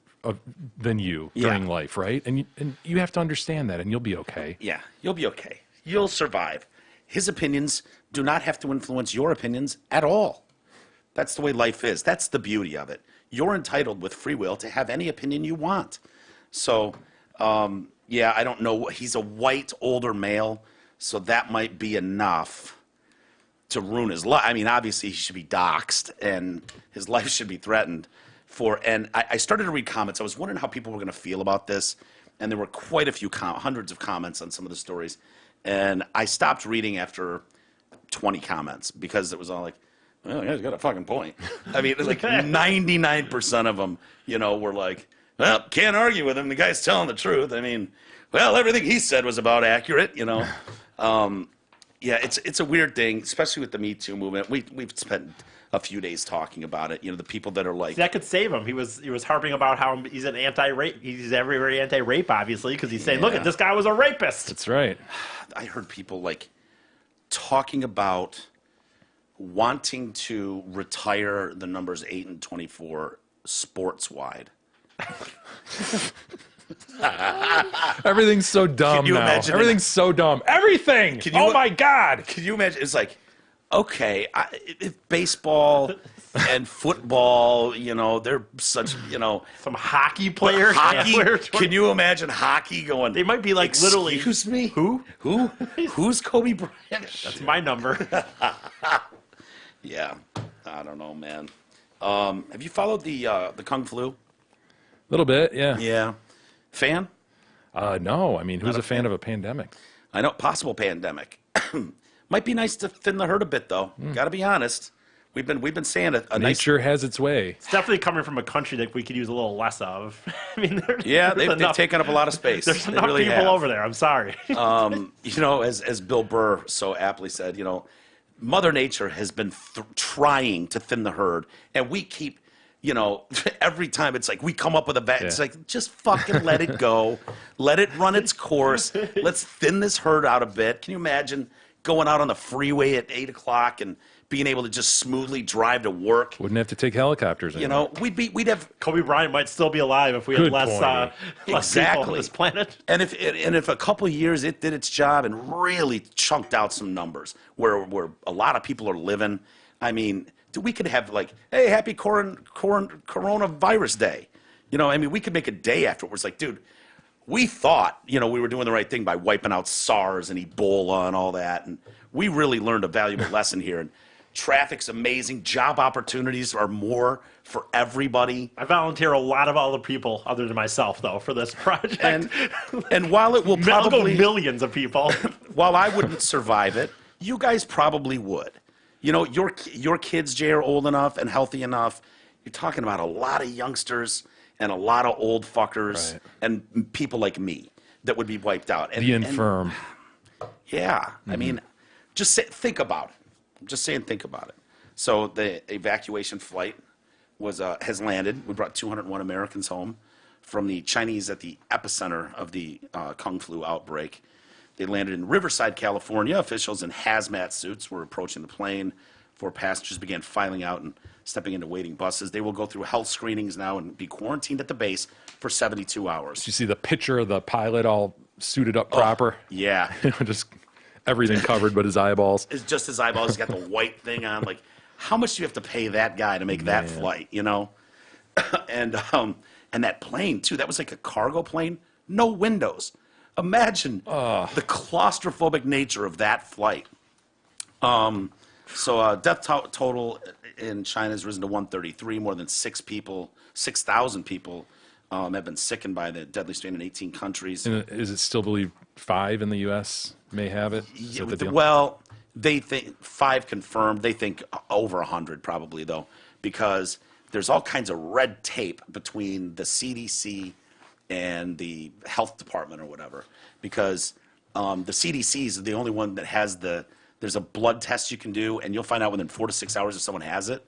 than you during Yeah. life, right? And you have to understand that, and you'll be okay. Yeah, you'll be okay. You'll survive. His opinions do not have to influence your opinions at all. That's the way life is. That's the beauty of it. You're entitled with free will to have any opinion you want. So, yeah, I don't know. He's a white, older male, so that might be enough to ruin his life. I mean, obviously, he should be doxxed, and his life should be threatened. And I started to read comments. I was wondering how people were going to feel about this, and there were quite a few, hundreds of comments on some of the stories. And I stopped reading after 20 comments because it was all like, well, yeah, he's got a fucking point. I mean, like 99% of them, were like, well, can't argue with him. The guy's telling the truth. I mean, well, everything he said was about accurate, Yeah, it's a weird thing, especially with the Me Too movement. We've spent a few days talking about it. The people that are like, That could save him. He was harping about how he's an anti-rape. He's very anti-rape, obviously, because he's saying, look, Yeah. this guy was a rapist. That's right. I heard people like talking about wanting to retire the numbers 8 and 24 sports wide. Everything's so dumb you now. imagine Everything's so dumb. Everything. you- Oh my God. Can you imagine? It's like, okay, if baseball and football, they're such, Some hockey player. hockey. can't wear Can you imagine hockey going? They might be like literally. Excuse me. Who? Who's Kobe Bryant? That's my number. Yeah, I don't know, man. Have you followed the Kung Flu? A little bit, yeah. Yeah. Fan? No, I mean, who's a fan of a pandemic? I know, possible pandemic. Might be nice to thin the herd a bit, though. Got to be honest. We've been saying a nice. Nature has its way. It's definitely coming from a country that we could use a little less of. I mean, Yeah, there's they've taken up a lot of space. There's They enough really people have. over there. I'm sorry. As Bill Burr so aptly said, Mother Nature has been trying to thin the herd, and we keep, every time it's like we come up with a it's like just fucking let it go, let it run its course. Let's thin this herd out a bit. Can you imagine going out on the freeway at 8 o'clock and being able to just smoothly drive to work? Wouldn't have to take helicopters anymore. We'd have. Kobe Bryant might still be alive if we had Good less point. less people on Exactly. this planet. And if a couple of years it did its job and really chunked out some numbers where a lot of people are living, I mean, we could have like, hey, happy coronavirus day. We could make a day after it where it's like, dude, we thought, we were doing the right thing by wiping out SARS and Ebola and all that. And we really learned a valuable lesson here. And traffic's amazing. Job opportunities are more for everybody. I volunteer a lot of other people other than myself, though, for this project. And while it will I'll go probably, millions of people. while I wouldn't survive it, you guys probably would. Your kids, Jay, are old enough and healthy enough. You're talking about a lot of youngsters and a lot of old fuckers Right. and people like me that would be wiped out. The infirm. Yeah, I mean, think about it. I'm just saying, think about it. So the evacuation flight has landed. We brought 201 Americans home from the Chinese at the epicenter of the Kung Flu outbreak. They landed in Riverside, California. Officials in hazmat suits were approaching the plane before passengers began filing out and stepping into waiting buses. They will go through health screenings now and be quarantined at the base for 72 hours. You see the picture of the pilot all suited up proper. Yeah. Just everything covered but his eyeballs. It's just his eyeballs. He's got the white thing on. Like, how much do you have to pay that guy to make that flight, And that plane, too, that was like a cargo plane. No windows. Imagine the claustrophobic nature of that flight. Death total in China has risen to 133. More than 6,000 people have been sickened by the deadly strain in 18 countries. And is it still believed 5 in the U.S. may have it? Is that the deal? Well, they think 5 confirmed. They think over 100 probably, though, because there's all kinds of red tape between the CDC and the health department or whatever, because the CDC is the only one that has there's a blood test you can do, and you'll find out within 4 to 6 hours if someone has it.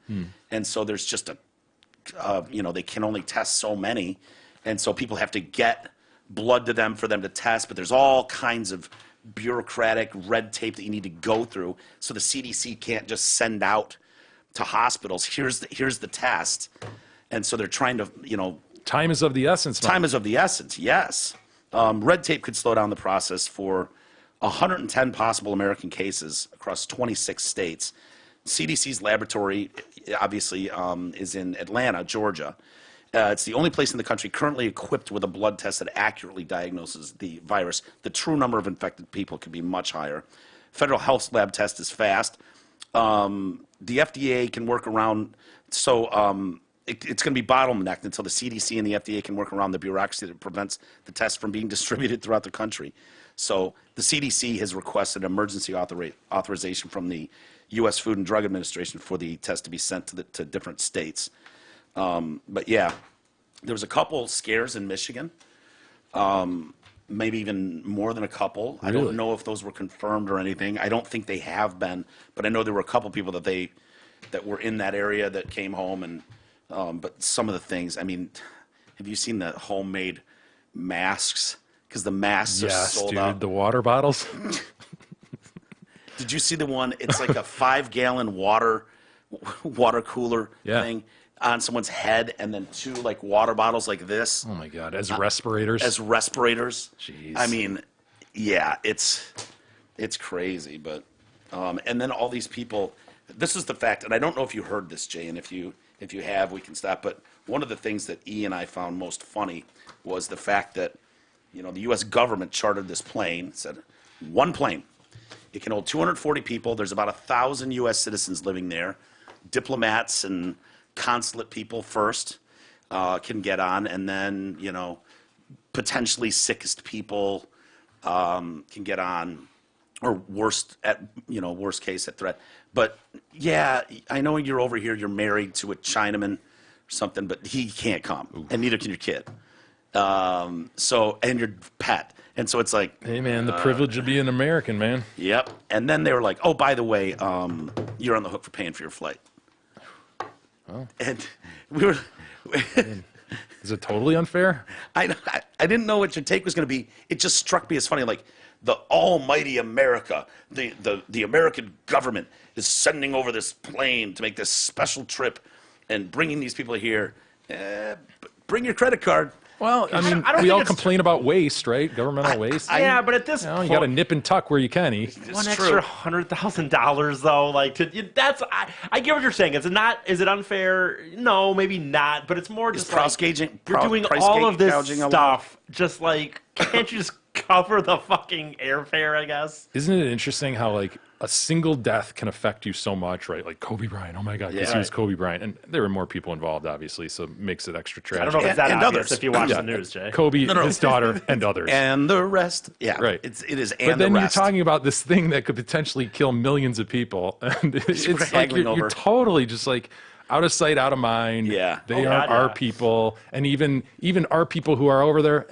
And so there's just they can only test so many. And so people have to get blood to them for them to test, but there's all kinds of bureaucratic red tape that you need to go through. So the CDC can't just send out to hospitals. Here's the test, and so they're trying to, Time is of the essence. Mike. time is of the essence. Yes, red tape could slow down the process for 110 possible American cases across 26 states. CDC's laboratory, obviously, is in Atlanta, Georgia. It's the only place in the country currently equipped with a blood test that accurately diagnoses the virus. The true number of infected people could be much higher. Federal Health Lab test is fast. The FDA can work around, so it's going to be bottlenecked until the CDC and the FDA can work around the bureaucracy that prevents the test from being distributed throughout the country. So the CDC has requested emergency authorization from the U.S. Food and Drug Administration for the test to be sent to different states. But yeah, there was a couple scares in Michigan, maybe even more than a couple. I Really? don't know if those were confirmed or anything. I don't think they have been, but I know there were a couple people that were in that area that came home, and but some of the things. I mean, have you seen the homemade masks? Because the masks are Yes, sold dude. out. The water bottles. Did you see the one? It's like a 5-gallon water cooler Yeah. thing on someone's head, and then 2 like water bottles like this Oh my God! As respirators. as respirators. Jeez. I mean, yeah, it's crazy, but and then all these people. This is the fact, and I don't know if you heard this, Jay, and if you have, we can stop. But one of the things that E and I found most funny was the fact that the U.S. government chartered this plane. Said one plane. It can hold 240 people. There's about 1,000 U.S. citizens living there. Diplomats and consulate people first can get on, and then potentially sickest people can get on, or worst case at threat. But yeah, I know you're over here. You're married to a Chinaman or something, but he can't come, and neither can your kid. And your pet. And so it's like, Hey man, the privilege of being American, man. yep. And then they were like, oh, by the way, you're on the hook for paying for your flight. And we were, Is it totally unfair? I didn't know what your take was going to be. It just struck me as funny, like the almighty America, the American government is sending over this plane to make this special trip and bringing these people here. Bring your credit card. Well, I mean, I don't we think all it's complain about waste, right? Governmental waste. Yeah, but at this You point, got to nip and tuck where you can. one It's extra true. $100,000 though, like I get what you're saying. Is it unfair? No, maybe not. But it's more just price like gauging- you're doing price all of this gouging allowed? stuff. Just like, can't you just cover the fucking airfare? I guess. Isn't it interesting how like a single death can affect you so much, right? Like Kobe Bryant. Oh my God, because Yeah. he was Kobe Bryant, and there were more people involved, obviously, so it makes it extra I don't tragic. know if it's that And obvious others. if you watch Yeah. the news, Jay. Kobe, No. his daughter, and others. And the rest. Yeah, Right. It is, But and then the you're rest. talking about this thing that could potentially kill millions of people, and it's like haggling you're over. totally just like out of sight, out of mind. Yeah. they Oh, aren't God, our yeah. people, and even our people who are over there.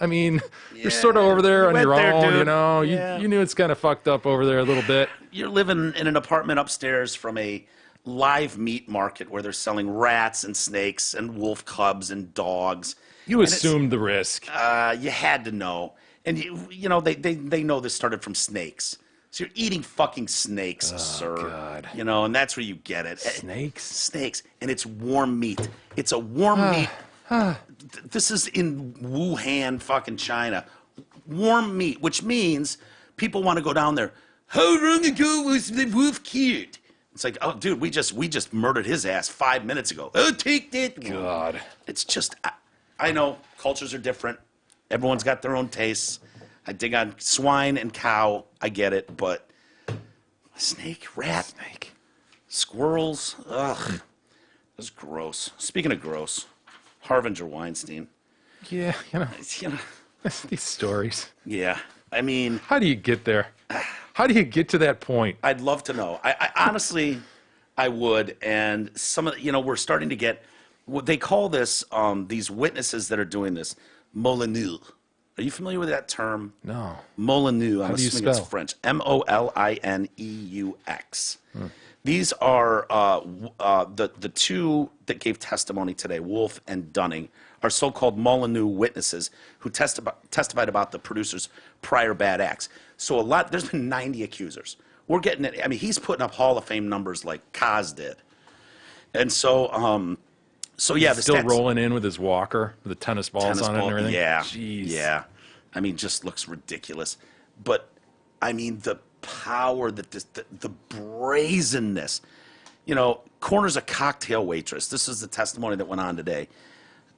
I mean, Yeah. you're sort of over there You on went your there, own. dude. You know, Yeah. you knew it's kind of fucked up over there a little bit. You're living in an apartment upstairs from a live meat market where they're selling rats and snakes and wolf cubs and dogs. You And it's- assumed the risk. You had to know, and they know this started from snakes. So you're eating fucking snakes, sir. God. And that's where you get it. Snakes? Snakes, and it's warm meat. It's a warm meat. This is in Wuhan, fucking China. Warm meat, which means people want to go down there. How long ago was the wolf killed? It's like, oh, dude, we just murdered his ass 5 minutes ago. Oh, take that. God. It's just, I know cultures are different. Everyone's got their own tastes. I dig on swine and cow. I get it, but snake, rat, squirrels, ugh, that's gross. Speaking of gross, Harvinger Weinstein. Yeah, You know, these stories. yeah. I mean, How do you get there? How do you get to that point? I'd love to know. I honestly, I would. And some of we're starting to get what they call this. These witnesses that are doing this, Molyneux. Are you familiar with that term? No. Molyneux. I'm do you assuming it's spell? French. Molineux. These are the two that gave testimony today, Wolf and Dunning, are so-called Molyneux witnesses who testified about the producer's prior bad acts. So there's been 90 accusers. We're getting it. I mean, he's putting up Hall of Fame numbers like Kaz did. And so yeah, the Still stats, rolling in with his walker, with the tennis balls tennis on it ball, and everything. yeah, Jeez. yeah. I mean, just looks ridiculous. But I mean, the power that the brazenness. You know, corners a cocktail waitress. This is the testimony that went on today.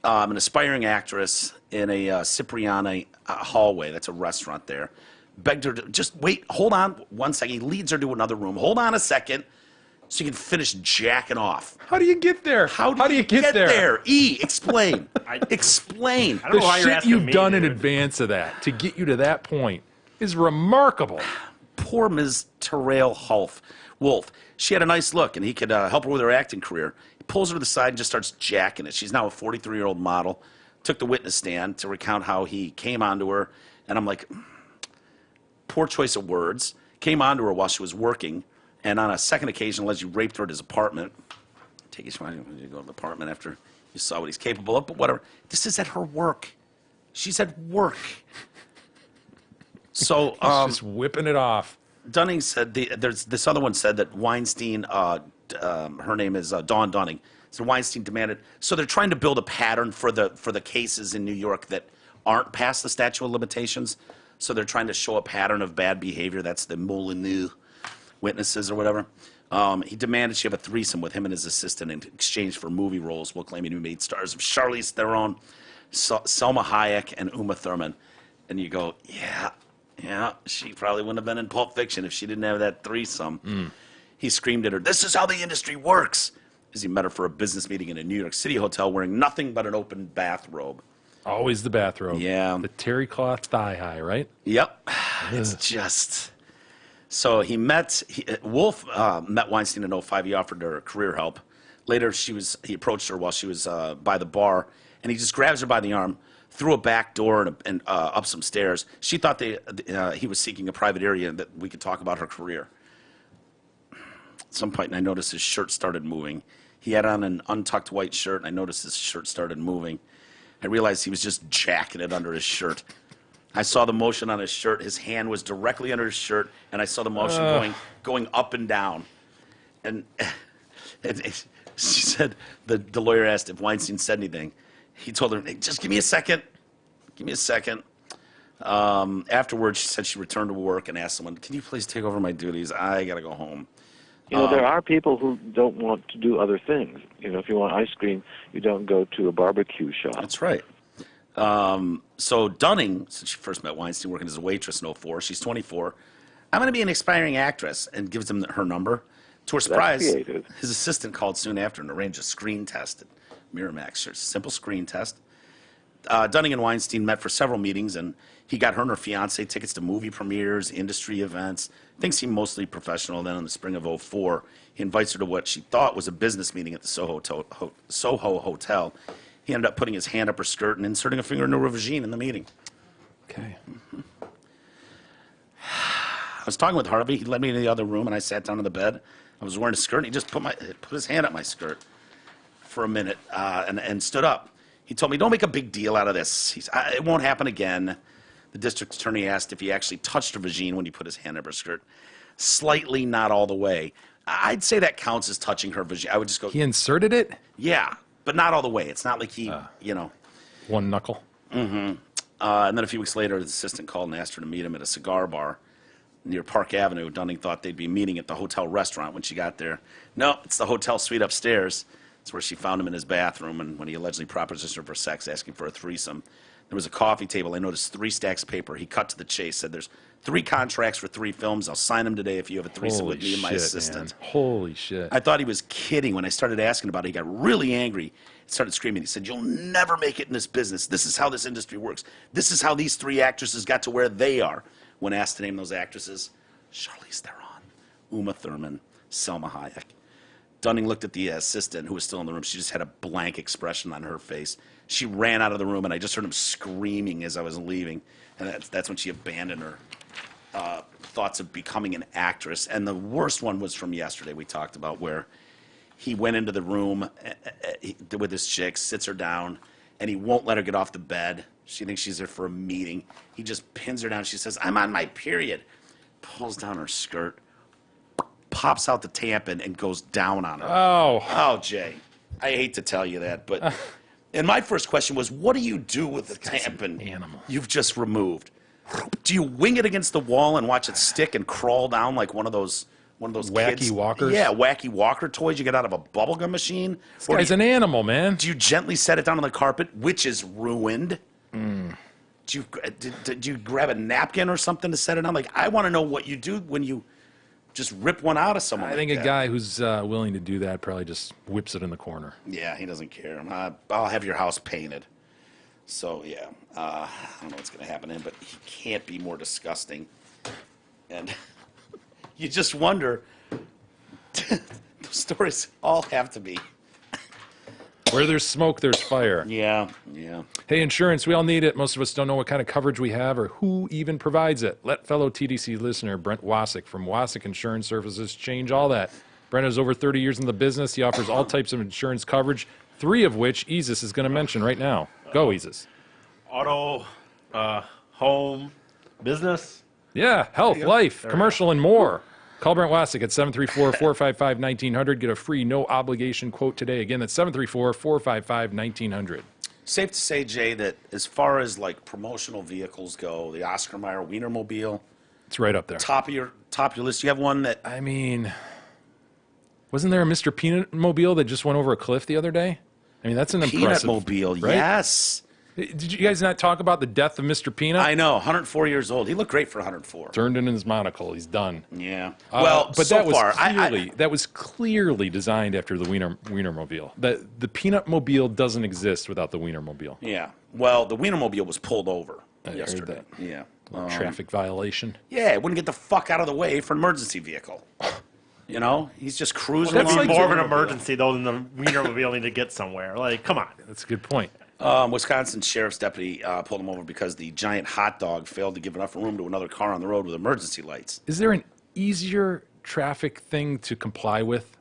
An aspiring actress in a Cipriani hallway. That's a restaurant there. Begged her to just wait, hold on 1 second. He leads her to another room. Hold on a second so you can finish jacking off. How do you get there? How do you get there? Explain. Explain. I don't The know why you're shit asking you've me, done in dude. advance of that to get you to that point is remarkable. Poor Ms. Terrell Wolf. She had a nice look, and he could help her with her acting career. He pulls her to the side and just starts jacking it. She's now a 43-year-old model. Took the witness stand to recount how he came onto her, and I'm like, poor choice of words. Came onto her while she was working, and on a second occasion allegedly raped her at his apartment. Take his money when you go to the apartment after you saw what he's capable of, but whatever. This is at her work. She's at work. So Just whipping it off. Dunning said there's this other one said that Weinstein, her name is Dawn Dunning. So Weinstein demanded. So they're trying to build a pattern for the cases in New York that aren't past the statute of limitations. So they're trying to show a pattern of bad behavior. That's the Molyneux witnesses or whatever. He demanded she have a threesome with him and his assistant in exchange for movie roles, while claiming to be made stars of Charlize Theron, Selma Hayek, and Uma Thurman. And you go, yeah, she probably wouldn't have been in Pulp Fiction if she didn't have that threesome. He screamed at her, "This is how the industry works," as he met her for a business meeting in a New York City hotel wearing nothing but an open bathrobe. Always the bathrobe. Yeah. The terry cloth thigh high, right? Yep. It's just... So Wolf met Weinstein in 2005. He offered her career help. Later, he approached her while she was by the bar, and he just grabs her by the arm, through a back door and up some stairs. She thought he was seeking a private area that we could talk about her career. At some point, I noticed his shirt started moving. He had on an untucked white shirt, and I noticed his shirt started moving. I realized he was just jacking it under his shirt. I saw the motion on his shirt. His hand was directly under his shirt, and I saw the motion going up and down. And she said, the lawyer asked if Weinstein said anything. He told her, "Hey, just give me a second. Give me a second." Afterwards, she said she returned to work and asked someone, "Can you please take over my duties? I got to go home." You know, there are people who don't want to do other things. You know, if you want ice cream, you don't go to a barbecue shop. That's right. So Dunning, since she first met Weinstein working as a waitress in 2004, she's 24. "I'm going to be an aspiring actress," and gives him her number. To her surprise, creative. his assistant called soon after and arranged a screen test at Miramax. It's a simple screen test. Dunning and Weinstein met for several meetings, and he got her and her fiance tickets to movie premieres, industry events. Things seemed mostly professional. Then in the spring of 2004, he invites her to what she thought was a business meeting at the Soho Hotel. He ended up putting his hand up her skirt and inserting a finger into her vagina in the meeting. Okay. I was talking with Harvey. He led me into the other room, and I sat down on the bed. I was wearing a skirt, and he just put his hand up my skirt for a minute and stood up. He told me, "Don't make a big deal out of this. It won't happen again." The district attorney asked if he actually touched her vagina when he put his hand up her skirt. Slightly, not all the way. I'd say that counts as touching her vagina. I would just go, He inserted it? yeah, but not all the way. It's not like he, One knuckle. And then a few weeks later, the assistant called and asked her to meet him at a cigar bar near Park Avenue. Dunning thought they'd be meeting at the hotel restaurant when she got there. No, it's the hotel suite upstairs. It's where she found him in his bathroom, and when he allegedly propositioned her for sex, asking for a threesome. There was a coffee table. I noticed 3 stacks of paper. He cut to the chase, said, "There's 3 contracts for 3 films. I'll sign them today if you have a threesome with me and my assistant." Man. Holy shit. I thought he was kidding. When I started asking about it, he got really angry. He started screaming. He said, "You'll never make it in this business. This is how this industry works. This is how these 3 actresses got to where they are." When asked to name those actresses, Charlize Theron, Uma Thurman, Selma Hayek. Dunning looked at the assistant, who was still in the room. She just had a blank expression on her face. She ran out of the room, and I just heard him screaming as I was leaving. And that's when she abandoned her thoughts of becoming an actress. And the worst one was from yesterday we talked about, where he went into the room with his chick, sits her down, and he won't let her get off the bed. She thinks she's there for a meeting. He just pins her down. She says, "I'm on my period." Pulls down her skirt, pops out the tampon and goes down on her. Oh, Oh, Jay, I hate to tell you that, but and my first question was, what do you do with the tampon animal. you've just removed? Do you wing it against the wall and watch it stick and crawl down like one of those Wacky kids? walkers? Yeah, wacky walker toys you get out of a bubblegum machine? this Or guy's an animal, man. do you gently set it down on the carpet, which is ruined? Did you grab a napkin or something to set it on? Like, I want to know what you do when you just rip one out of someone. I like think a that. guy who's willing to do that probably just whips it in the corner. Yeah, he doesn't care. I'll have your house painted. So, yeah, I don't know what's going to happen to him, but he can't be more disgusting. And you just wonder, those stories all have to be. Where there's smoke, there's fire. Yeah. Hey, insurance, we all need it. Most of us don't know what kind of coverage we have or who even provides it. Let fellow TDC listener Brent Wasik from Wasik Insurance Services change all that. Brent has over 30 years in the business. He offers all types of insurance coverage, 3 of which Isis is going to mention right now. Go, Isis. Auto, home, business. Yeah, health, life, commercial, and more. Call Brent Wasik at 734-455-1900. Get a free, no-obligation quote today. Again, that's 734-455-1900. Safe to say, Jay, that as far as like promotional vehicles go, the Oscar Mayer Wienermobile, It's right up there. top of your list. You have one that I mean, wasn't there a Mr. Peanut Mobile that just went over a cliff the other day? I mean, that's an Peanut impressive. Mobile. right? Yes, Did you guys not talk about the death of Mr. Peanut? I know. 104 years old. He looked great for 104. Turned in his monocle. He's done. Yeah. Well, but so that was far, clearly that was clearly designed after the Wienermobile. The Peanut Mobile doesn't exist without the Wienermobile. yeah. Well, the Wienermobile was pulled over heard yesterday. that. Yeah. Traffic violation. Yeah, it wouldn't get the fuck out of the way for an emergency vehicle. You know, he's just cruising That'd along. be the more of an Wienermobile. emergency, though, than the Wienermobile need to get somewhere. Like, come on. That's a good point. Wisconsin sheriff's deputy pulled him over because the giant hot dog failed to give enough room to another car on the road with emergency lights. Is there an easier traffic thing to comply with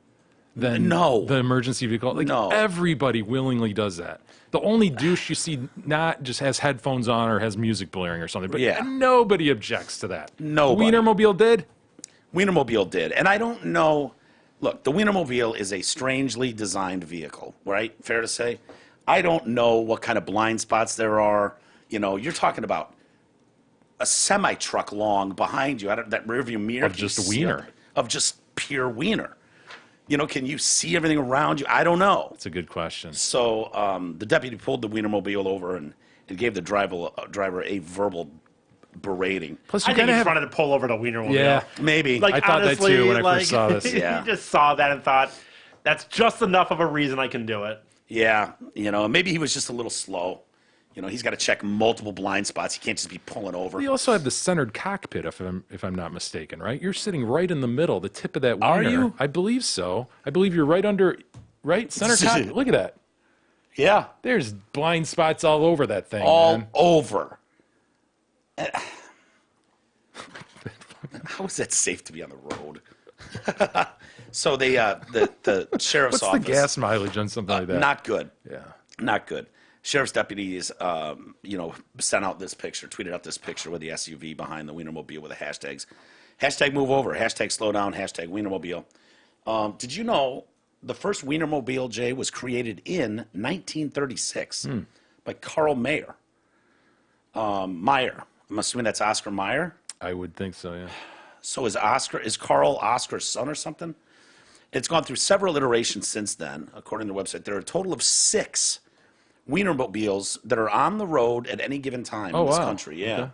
than No. the emergency vehicle? Like No. everybody willingly does that. The only douche you see not just has headphones on or has music blaring or something, but Yeah. nobody objects to that. Nobody. Wienermobile did? Wienermobile did. And I don't know. Look, the Wienermobile is a strangely designed vehicle, right? Fair to say? I don't know what kind of blind spots there are. You know, you're talking about a semi-truck long behind you. That rearview mirror. Of can you just see wiener. up? Of just pure wiener. You know, can you see everything around you? I don't know. That's a good question. So the deputy pulled the Wienermobile over and gave the driver a verbal berating. Plus, I you think kind he's of trying to pull over the Wienermobile. Yeah. Maybe. Like, I thought that honestly, too when I like, first saw this. Yeah. He just saw that and thought, that's just enough of a reason I can do it. Yeah, you know, maybe he was just a little slow. You know, he's got to check multiple blind spots. He can't just be pulling over. You also have the centered cockpit, if I'm not mistaken, right? You're sitting right in the middle, the tip of that wiener. Are you? I believe so. I believe you're right under, right? Center cockpit. Look at that. Yeah, There's blind spots all over that thing, all man. over. How is that safe to be on the road? So they, the sheriff's What's the office. gas mileage on something like that? Not good. Yeah. Not good. Sheriff's deputies, you know, sent out this picture, tweeted out this picture with the SUV behind the Wienermobile with the hashtags. Hashtag move over, hashtag slow down, hashtag Wienermobile. Did you know the first Wienermobile, Jay, was created in 1936 by Carl Mayer? Meyer. I'm assuming that's Oscar Mayer. I would think so, yeah. So is Carl Oscar's son or something? It's gone through several iterations since then. According to the website, there are a total of 6 Wienermobiles that are on the road at any given time in this wow. country. Yeah.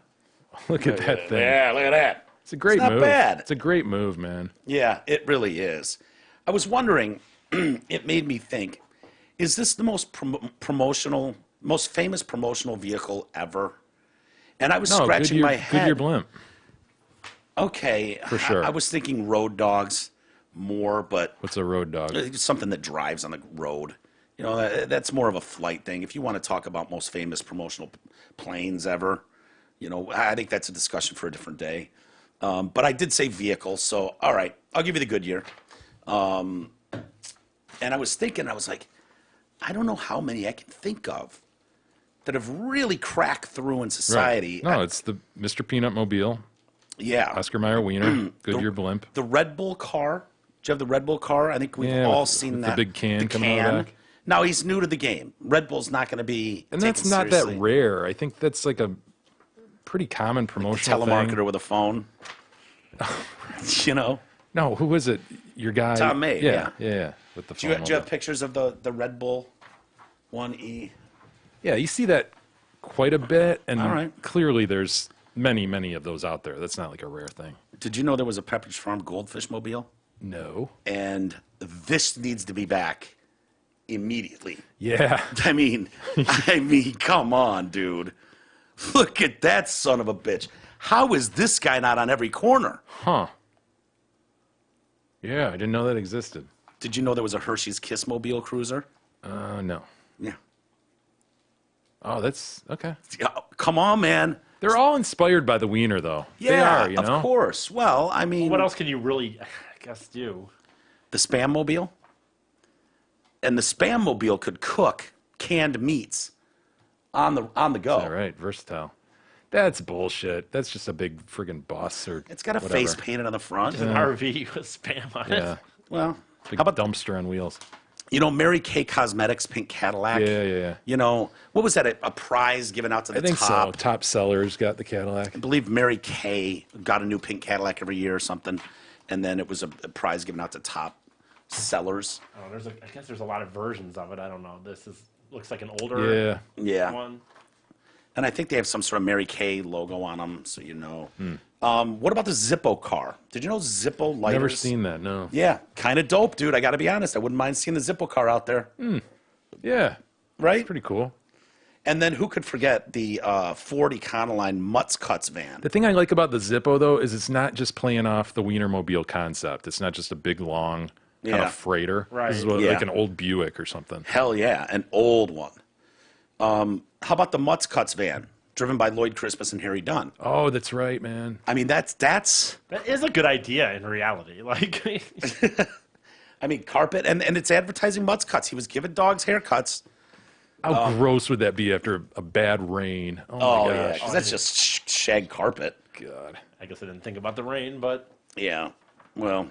Look at that thing. Yeah, look at that. It's a great It's not move. bad. It's a great move, man. Yeah, it really is. I was wondering, it made me think, is this the most most famous promotional vehicle ever? And I was No, scratching my head. Goodyear blimp. Okay. For sure. I was thinking road dogs more, but What's a road dog? it's something that drives on the road. You know, that's more of a flight thing. If you want to talk about most famous promotional planes ever, you know, I think that's a discussion for a different day. But I did say vehicle, so all right, I'll give you the Goodyear. And I was thinking, I was like, I don't know how many I can think of that have really cracked through in society. No, it's the Mr. Peanut Mobile, Yeah. Oscar Mayer Wiener, Goodyear blimp. The Red Bull car Do you have the Red Bull car? I think we've Yeah, all with- seen with the that. big can coming out the back. No, he's new to the game. Red Bull's not going to be. And taken that's not seriously. that rare. I think that's like a pretty common promotional thing. Telemarketer with a phone. You know. No, who was it? Your guy. Tom May, Yeah. With the Do phone. you have pictures of the Red Bull 1E? Yeah, you see that quite a bit, and All right. clearly there's many of those out there. That's not like a rare thing. Did you know there was a Pepperidge Farm Goldfish mobile? No. And this needs to be back immediately. Yeah. I mean, come on, dude. Look at that son of a bitch. How is this guy not on every corner? Huh. Yeah, I didn't know that existed. Did you know there was a Hershey's Kiss Mobile Cruiser? No. Yeah. Oh, that's okay. Yeah, come on, man. They're all inspired by the wiener, though. Yeah, they are, you know? of course. Well, I mean, What else can you really, I guess, do? the Spam Mobile? And the Spam Mobile could cook canned meats on the go. All right, versatile. That's bullshit. That's just a big friggin' bus or It's got a whatever. face painted on the front. An RV with spam on Yeah, it. Well, big how about dumpster on wheels. you know Mary Kay Cosmetics pink Cadillac? Yeah. You know what was that? A prize given out to the I think top? so. Top sellers got the Cadillac. I believe Mary Kay got a new pink Cadillac every year or something, and then it was a prize given out to top sellers. Oh, I guess there's a lot of versions of it. I don't know. Looks like an older Yeah. Yeah, one. and I think they have some sort of Mary Kay logo on them, so you know. Hmm. What about the Zippo car? Did you know Zippo lighters? Never seen that, no. Yeah, kind of dope, dude. I got to be honest. I wouldn't mind seeing the Zippo car out there, Yeah. right? Pretty cool. And then who could forget the Ford Econoline Mutz Cuts van? The thing I like about the Zippo, though, is it's not just playing off the Wienermobile concept. It's not just a big, long kind Yeah. of freighter. Right. This is what, Yeah. like an old Buick or something. Hell yeah, an old one. How about the Mutz Cuts van, driven by Lloyd Christmas and Harry Dunn? Oh, that's right, man. I mean, that's That is a good idea in reality. Like, I mean, carpet, and it's advertising Mutz Cuts. He was giving dogs haircuts. How gross would that be after a bad rain? Oh, Oh my yeah, gosh. because that's just shag carpet. God. I guess I didn't think about the rain, but Yeah. Well,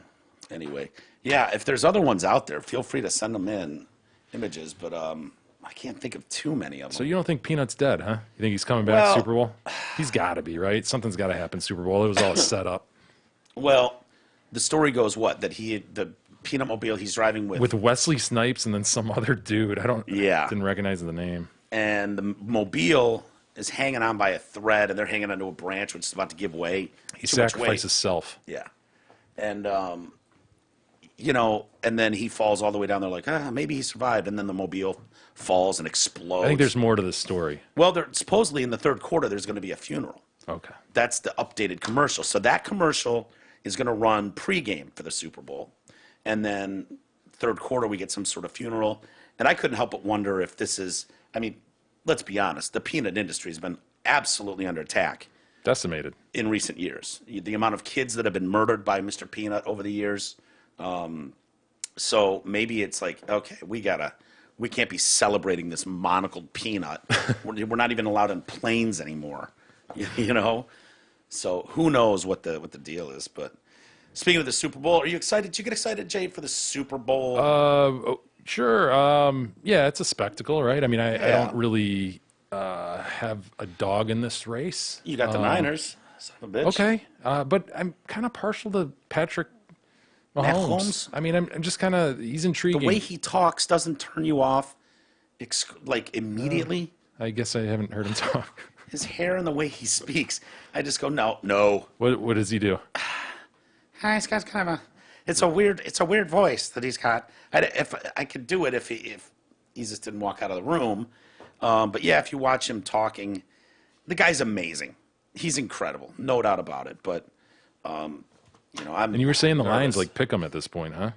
anyway, yeah. If there's other ones out there, feel free to send them in images. But I can't think of too many of them. So you don't think Peanut's dead, huh? You think he's coming back Well- Super Bowl? He's got to be, right? Something's got to happen Super Bowl. It was all a setup. Well, the story goes what that the Peanut Mobile he's driving with, With Wesley Snipes and then some other dude. Yeah. Didn't recognize the name. and the Mobile is hanging on by a thread, and they're hanging onto a branch which is about to give way. He Too much weight. sacrifices self. Yeah. And, you know, and then he falls all the way down there like, maybe he survived. And then the Mobile falls and explodes. I think there's more to this story. Well, supposedly in the third quarter, there's going to be a funeral. Okay. That's the updated commercial. So that commercial is going to run pregame for the Super Bowl. And then third quarter, we get some sort of funeral. And I couldn't help but wonder if this is, I mean, let's be honest, the peanut industry has been absolutely under attack Decimated. in recent years. The amount of kids that have been murdered by Mr. Peanut over the years. So maybe it's like, okay, we can't be celebrating this monocled peanut. We're not even allowed in planes anymore, you know? So who knows what the deal is. But speaking of the Super Bowl, are you excited? Did you get excited, Jay, for the Super Bowl? Sure. Yeah, it's a spectacle, right? I mean, I Yeah. don't really have a dog in this race. You got the Niners, son of a bitch. Okay. But I'm kind of partial to Patrick Mahomes. Mahomes? I mean, I'm just kind of, he's intriguing. The way he talks doesn't turn you off, like immediately. I guess I haven't heard him talk. His hair and the way he speaks, I just go, no. What does he do? He's got kind of a. It's a weird voice that he's got. If I could do it, if he just didn't walk out of the room. But yeah, if you watch him talking, the guy's amazing. He's incredible, no doubt about it. But you know, And you were saying the lines nervous. like pick 'em at this point, huh?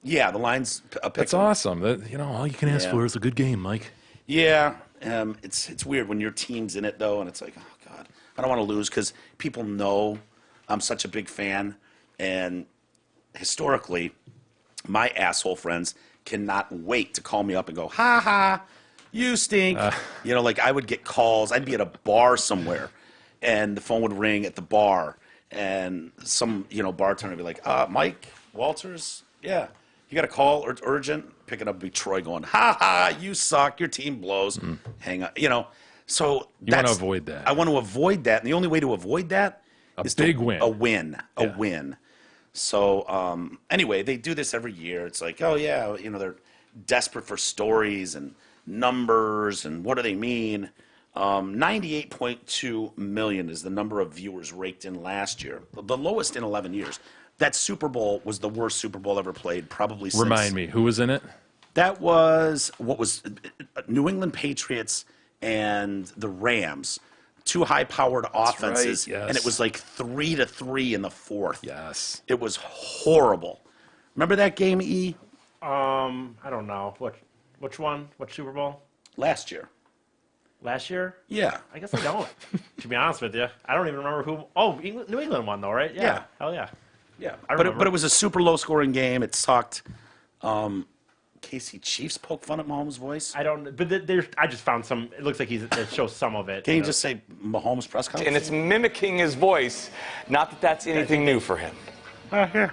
Yeah, the lines. That's awesome. That, all you can ask Yeah. for is a good game, Mike. Yeah, it's weird when your team's in it though, and it's like, oh god, I don't want to lose because people know I'm such a big fan, and historically, my asshole friends cannot wait to call me up and go, ha ha, you stink. You know, like I would get calls. I'd be at a bar somewhere, and the phone would ring at the bar, and some bartender would be like, Mike Walters, Yeah. You got a call or it's urgent, pick it up, be Troy going, ha ha, you suck, your team blows. Hang on. You know, so You want to avoid that. I want to avoid that. And the only way to avoid that is big win. A win. A Yeah. win. So anyway, they do this every year. It's like, oh yeah, you know, they're desperate for stories and numbers and what do they mean? 98.2 million is the number of viewers raked in last year, the lowest in 11 years. That Super Bowl was the worst Super Bowl ever played, probably since. Remind me, who was in it? That was what was New England Patriots and the Rams, two high-powered offenses, right, yes. and it was like 3-3 in the fourth. Yes. It was horrible. Remember that game, E? I don't know. Which one? Which Super Bowl? Last year. Last year? Yeah. I guess I don't. To be honest with you, I don't even remember who. Oh, New England won though, right? Yeah. Hell yeah. Yeah. I But remember. it was a super low-scoring game. It sucked. KC Chiefs poke fun at Mahomes' voice. I don't. But there's. I just found some. It looks like it shows some of it. Can you just say Mahomes press conference? And it's mimicking his voice. Not that that's anything new for him. Yeah,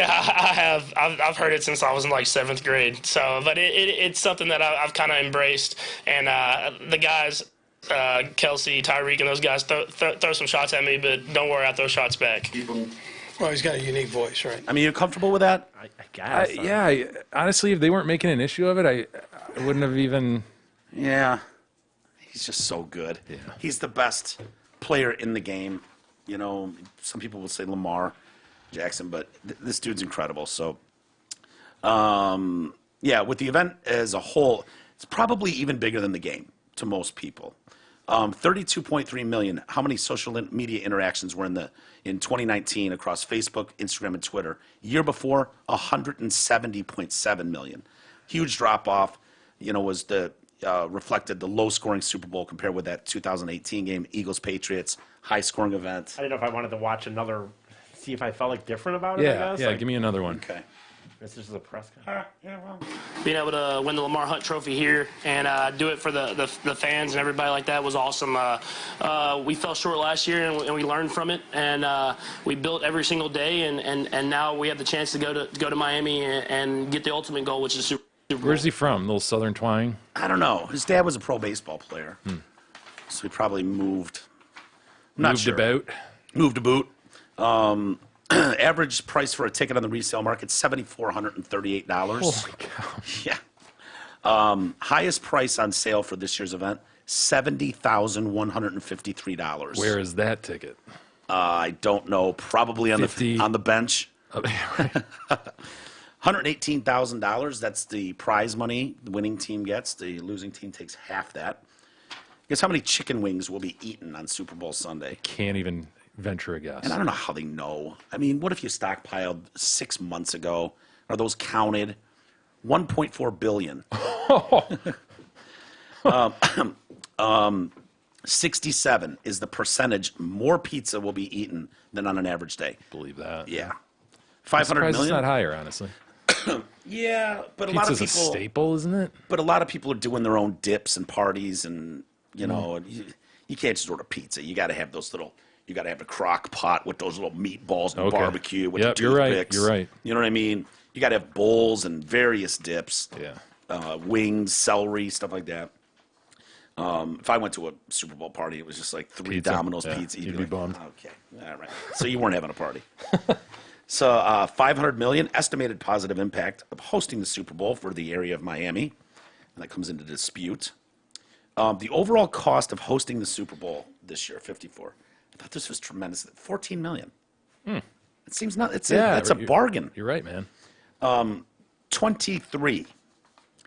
I have. I've heard it since I was in like 7th grade. So, but it's something that I've kind of embraced. And the guys, Kelsey, Tyreek, and those guys throw some shots at me, but don't worry, I throw shots back. Well, he's got a unique voice, right? I mean, you're comfortable with that? I guess. Honestly, if they weren't making an issue of it, I wouldn't have even. Yeah. He's just so good. Yeah. He's the best player in the game. You know, some people will say Lamar Jackson, but this dude's incredible. So, yeah, with the event as a whole, it's probably even bigger than the game to most people. 32.3 million. How many social media interactions were in 2019 across Facebook, Instagram, and Twitter? Year before, 170.7 million. Huge drop off. You know, was reflected the low scoring Super Bowl compared with that 2018 game, Eagles Patriots, high scoring event. I didn't know if I wanted to watch another. See if I felt like different about it. I Yeah, guess. yeah. Like, Give me another one. Okay. This is a press conference. Yeah, well. Being able to win the Lamar Hunt Trophy here and do it for the fans and everybody like that was awesome. We fell short last year and we learned from it, and we built every single day, and now we have the chance to go to Miami and get the ultimate goal, which is Super Bowl. Where's he from? Little Southern twang? I don't know. His dad was a pro baseball player. So he probably moved. I'm not Moved sure. about. Moved about. Average price for a ticket on the resale market, $7,438. Holy cow. Yeah. Highest price on sale for this year's event, $70,153. Where is that ticket? I don't know. Probably on 50. the bench. $118,000. That's the prize money the winning team gets. The losing team takes half that. Guess how many chicken wings will be eaten on Super Bowl Sunday? Can't even venture a guess. And I don't know how they know. I mean, what if you stockpiled 6 months ago? Are those counted? 1.4 billion. 67 is the percentage more pizza will be eaten than on an average day. Believe that. Yeah. I'm 500 surprised it's million? not higher, honestly. Yeah, but a lot of Pizza's a people staple, isn't it? but a lot of people are doing their own dips and parties, and you know, you can't just order pizza. You got to have those little. You got to have a crock pot with those little meatballs and Okay. barbecue with Yep, the you're right, toothpicks. you're right. You know what I mean? You got to have bowls and various dips. Yeah. Wings, celery, stuff like that. If I went to a Super Bowl party, it was just like 3 Pizza. Domino's Yeah, pizza. you'd be like, bummed. Okay, all right. So you weren't having a party. So 500 million estimated positive impact of hosting the Super Bowl for the area of Miami, and that comes into dispute. The overall cost of hosting the Super Bowl this year, 54. I thought this was tremendous. 14 million. It seems not. It's a you're- bargain. You're right, man. 23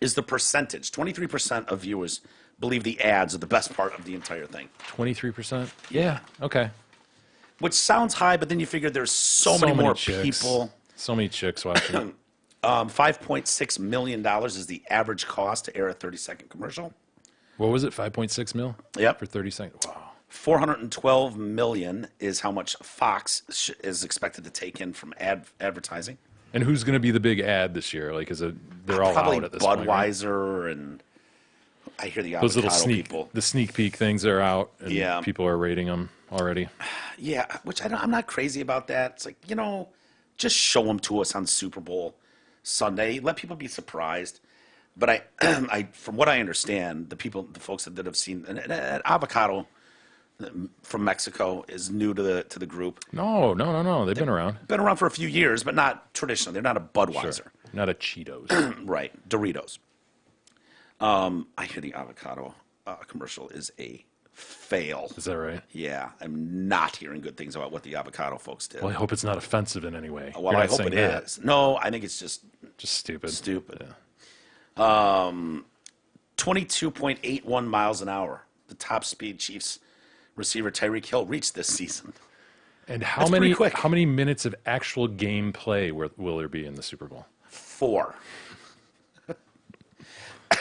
is the percentage. 23% of viewers believe the ads are the best part of the entire thing, 23%? Yeah. Okay. which sounds high, but then you figure there's so many more chicks. people. So many chicks watching. $5.6 million is the average cost to air a 30-second commercial. What was it? 5.6 mil? Yep. For 30 seconds. Wow. 412 million is how much Fox is expected to take in from advertising. And who's going to be the big ad this year? Like, they're all Probably out at this point, right? Budweiser and I hear the Those little avocado people. the sneak peek things are out, and people are rating them already. Yeah, which I'm not crazy about that. It's like, you know, just show them to us on Super Bowl Sunday. Let people be surprised. But I from what I understand, the folks that have seen and avocado from Mexico is new to the group. No. They've been around. Been around for a few years, but not traditionally. They're not a Budweiser. Sure. Not a Cheetos. Right. Doritos. I hear the avocado commercial is a fail. Is that right? Yeah, I'm not hearing good things about what the avocado folks did. Well, I hope it's not offensive in any way. Well, You're I not hope saying it that. is. No, I think it's just Just stupid. stupid. Yeah. 22.81 miles an hour. The top speed Chiefs receiver Tyreek Hill reached this season. And That's pretty quick. how many minutes of actual game play will there be in the Super Bowl? 4.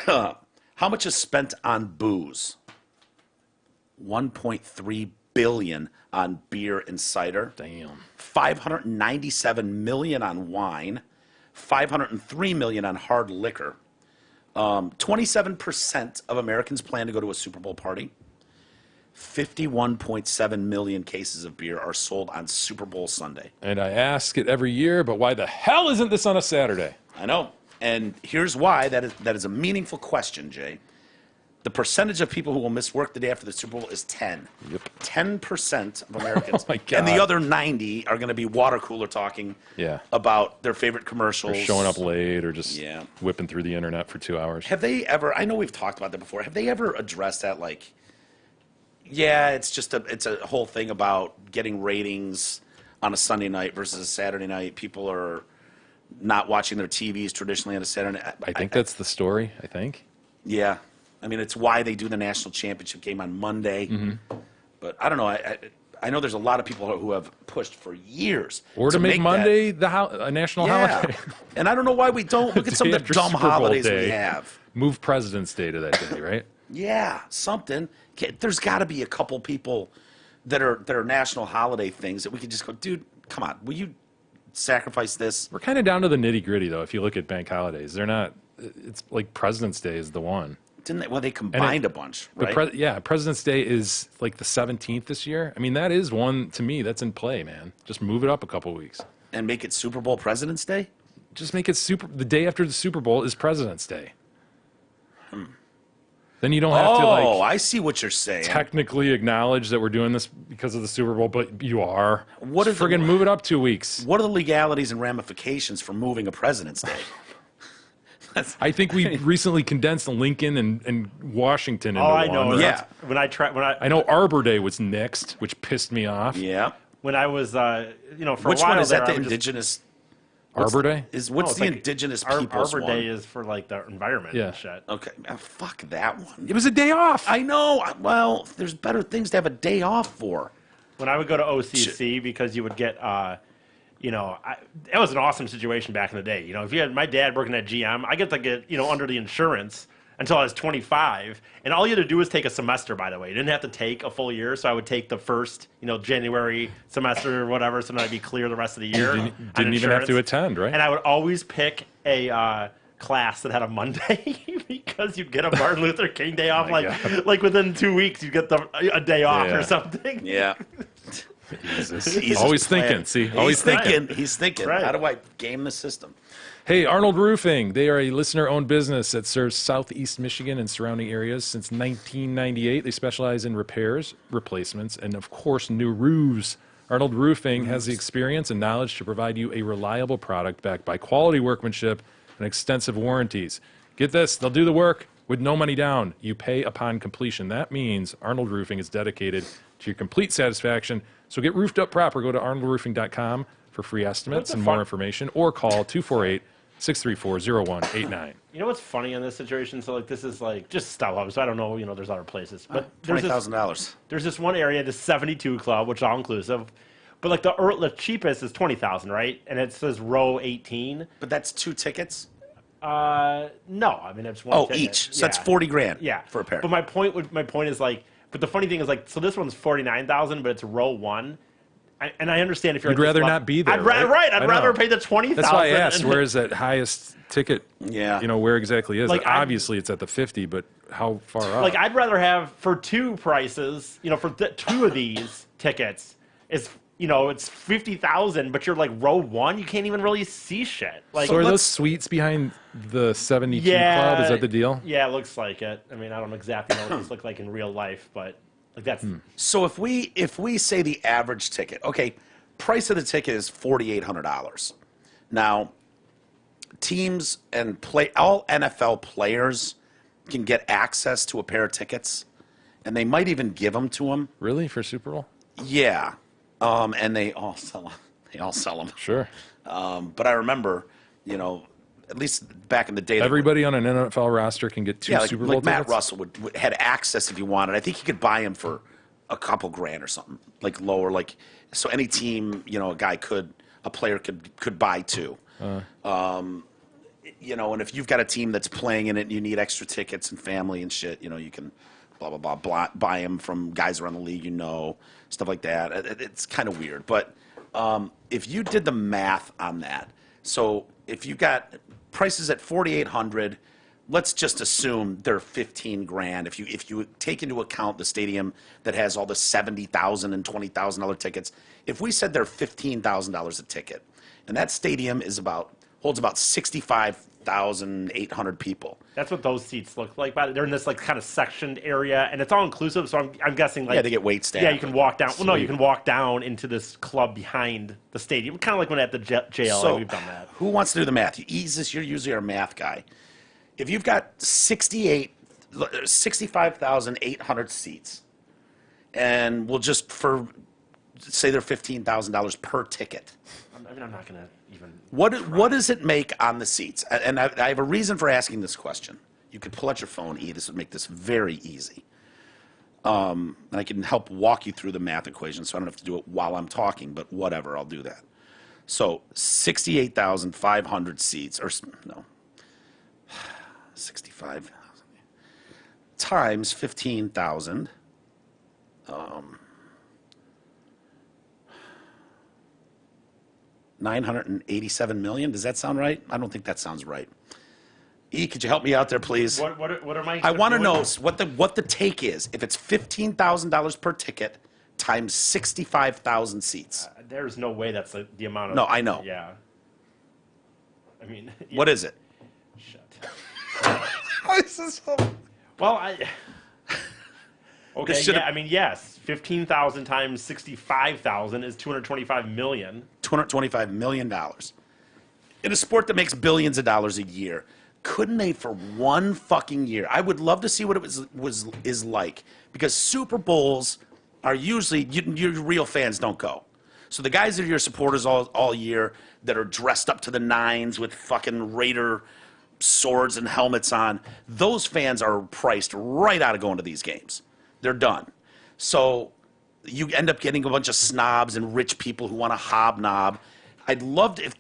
How much is spent on booze? 1.3 billion on beer and cider. Damn. 597 million on wine. 503 million on hard liquor. 27% of Americans plan to go to a Super Bowl party. 51.7 million cases of beer are sold on Super Bowl Sunday. And I ask it every year, but why the hell isn't this on a Saturday? I know. And here's why that is a meaningful question, Jay. The percentage of people who will miss work the day after the Super Bowl is 10. Yep. 10% of Americans. Oh, my And the God. other 90 are going to be water cooler talking Yeah. about their favorite commercials. Or showing up late or just Yeah. whipping through the internet for 2 hours. Have they ever, I know we've talked about that before, have they ever addressed that like, yeah, it's a whole thing about getting ratings on a Sunday night versus a Saturday night. People are not watching their TVs traditionally on a Saturday night. I think that's the story, I think. Yeah. I mean, it's why they do the national championship game on Monday. Mm-hmm. But I don't know. I know there's a lot of people who have pushed for years. Or to make that. Monday a national Yeah. holiday. And I don't know why we don't. Look at some of Day the after dumb Super Bowl holidays we day. have. Move President's Day to that day, right? Yeah, something. There's got to be a couple people that are national holiday things that we could just go, dude, come on. Will you sacrifice this? We're kind of down to the nitty gritty, though, if you look at bank holidays. They're not, it's like President's Day is the one. Didn't they? Well, they combined a bunch, But right? President's Day is like the 17th this year. I mean, that is one, to me, that's in play, man. Just move it up a couple weeks. And make it Super Bowl President's Day? Just make it the day after the Super Bowl is President's Day. Then you don't have to, Oh, like, I see what you're saying. technically acknowledge that we're doing this because of the Super Bowl, but you are. What Just is the- friggin' move it up 2 weeks? What are the legalities and ramifications for moving a President's Day? I think we recently condensed Lincoln and Washington into All I one. know is Yeah. that's- I know Arbor Day was next, which pissed me off. Yeah. when I was for Which a while one is there, that? The I would just- indigenous? Arbor Day? What's No, it's the like indigenous people's Arbor one? Day is for like the environment Yeah. and shit. Okay, fuck that one. It was a day off. I know. Well, there's better things to have a day off for. When I would go to OCC, because you would get, it was an awesome situation back in the day. You know, if you had my dad working at GM, I get to get, under the insurance until I was 25. And all you had to do was take a semester, by the way. You didn't have to take a full year. So I would take the first, January semester or whatever, so then I'd be clear the rest of the year. on Didn't even have to insurance. attend, right? And I would always pick a class that had a Monday because you'd get a Martin Luther King Day off. my Like within 2 weeks, you get a day off Yeah. or something. Yeah. Jesus Always plan. thinking, see? He's Always thinking. He's thinking. Right. How do I game the system? Hey, Arnold Roofing. They are a listener-owned business that serves Southeast Michigan and surrounding areas since 1998. They specialize in repairs, replacements, and, of course, new roofs. Arnold Roofing has the experience and knowledge to provide you a reliable product backed by quality workmanship and extensive warranties. Get this, they'll do the work with no money down. You pay upon completion. That means Arnold Roofing is dedicated to your complete satisfaction. So get roofed up proper. Go to arnoldroofing.com for free estimates and more information, or call 248-634-0189. You know what's funny in this situation? So this is just StubHub, so I don't know, there's other places. But there's $20,000. there's this one area, the 72 Club, which is all inclusive. But the cheapest is $20,000, right? And it says row 18. But that's 2 tickets. No, I mean it's one. Oh, ticket. each. So that's Yeah. $40,000. Yeah, For a pair. But my point is but the funny thing is so this one's 49,000, but it's row 1. And I understand if you're You'd at this rather level- not be there, I'd right? I know. rather pay the 20,000. That's why I asked, where is that highest ticket? Yeah. Where exactly is it? I'd- Obviously, it's at the 50, but how far up? I'd rather have for 2 prices, for 2 of these tickets is it's 50,000, but you're like row one. You can't even really see shit. Like, So are those suites behind the 72 club? Is that the deal? Yeah, it looks like it. I mean, I don't exactly know what these look like in real life, but like that's So if we say the average ticket, okay, price of the ticket is $4,800. Now, teams and all NFL players can get access to a pair of tickets, and they might even give them to them. Really, for Super Bowl? Yeah, and they all sell them. They all sell them. Sure. But I remember, at least back in the day, Everybody on an NFL roster can get two yeah, like, Super Bowl like Matt tickets? Russell had access if you wanted. I think he could buy him for a couple grand or something, like lower. Like so, any team, a player could buy two. And if you've got a team that's playing in it and you need extra tickets and family and shit, you can blah blah blah buy them from guys around the league, stuff like that. It's kind of weird, but if you did the math on that, so if you got prices at 4,800, let's just assume they're 15 grand. If you take into account the stadium that has all the $70,000 and $20,000 tickets, if we said they're $15,000 a ticket, and that stadium holds about 65,800 people. That's what those seats look like. But they're in this like kind of sectioned area, and it's all inclusive. So I'm guessing like Yeah, they get wait staff. Yeah, you can walk down. Well, no, you can walk down into this club behind the stadium, kind of like when at the JLA So, we've done that. who wants to do the math? You're usually our math guy. If you've got 65,800 seats, and we'll just say they're $15,000 per ticket. I mean, I'm not gonna even. What does it make on the seats? And I have a reason for asking this question. You could pull out your phone, E. This would make this very easy. And I can help walk you through the math equation, so I don't have to do it while I'm talking, but whatever, I'll do that. So 68,500 seats, or no, 65 times 15,000. 987 million. Does that sound right? I don't think that sounds right. E, could you help me out there, please? What am I? I want to know what the take is. If it's $15,000 per ticket times 65,000 seats. There's no way that's the amount of. No, I know. Yeah. I mean. What is it? Shit. This is so... Well, Okay, should've- yeah, I mean, yes. 15,000 times 65,000 is 225 million. $225 million. In a sport that makes billions of dollars a year, couldn't they for one fucking year? I would love to see what it is like, because Super Bowls are usually, your real fans don't go. So the guys that are your supporters all year that are dressed up to the nines with fucking Raider swords and helmets on, those fans are priced right out of going to these games. They're done. So you end up getting a bunch of snobs and rich people who want to hobnob. I'd love to,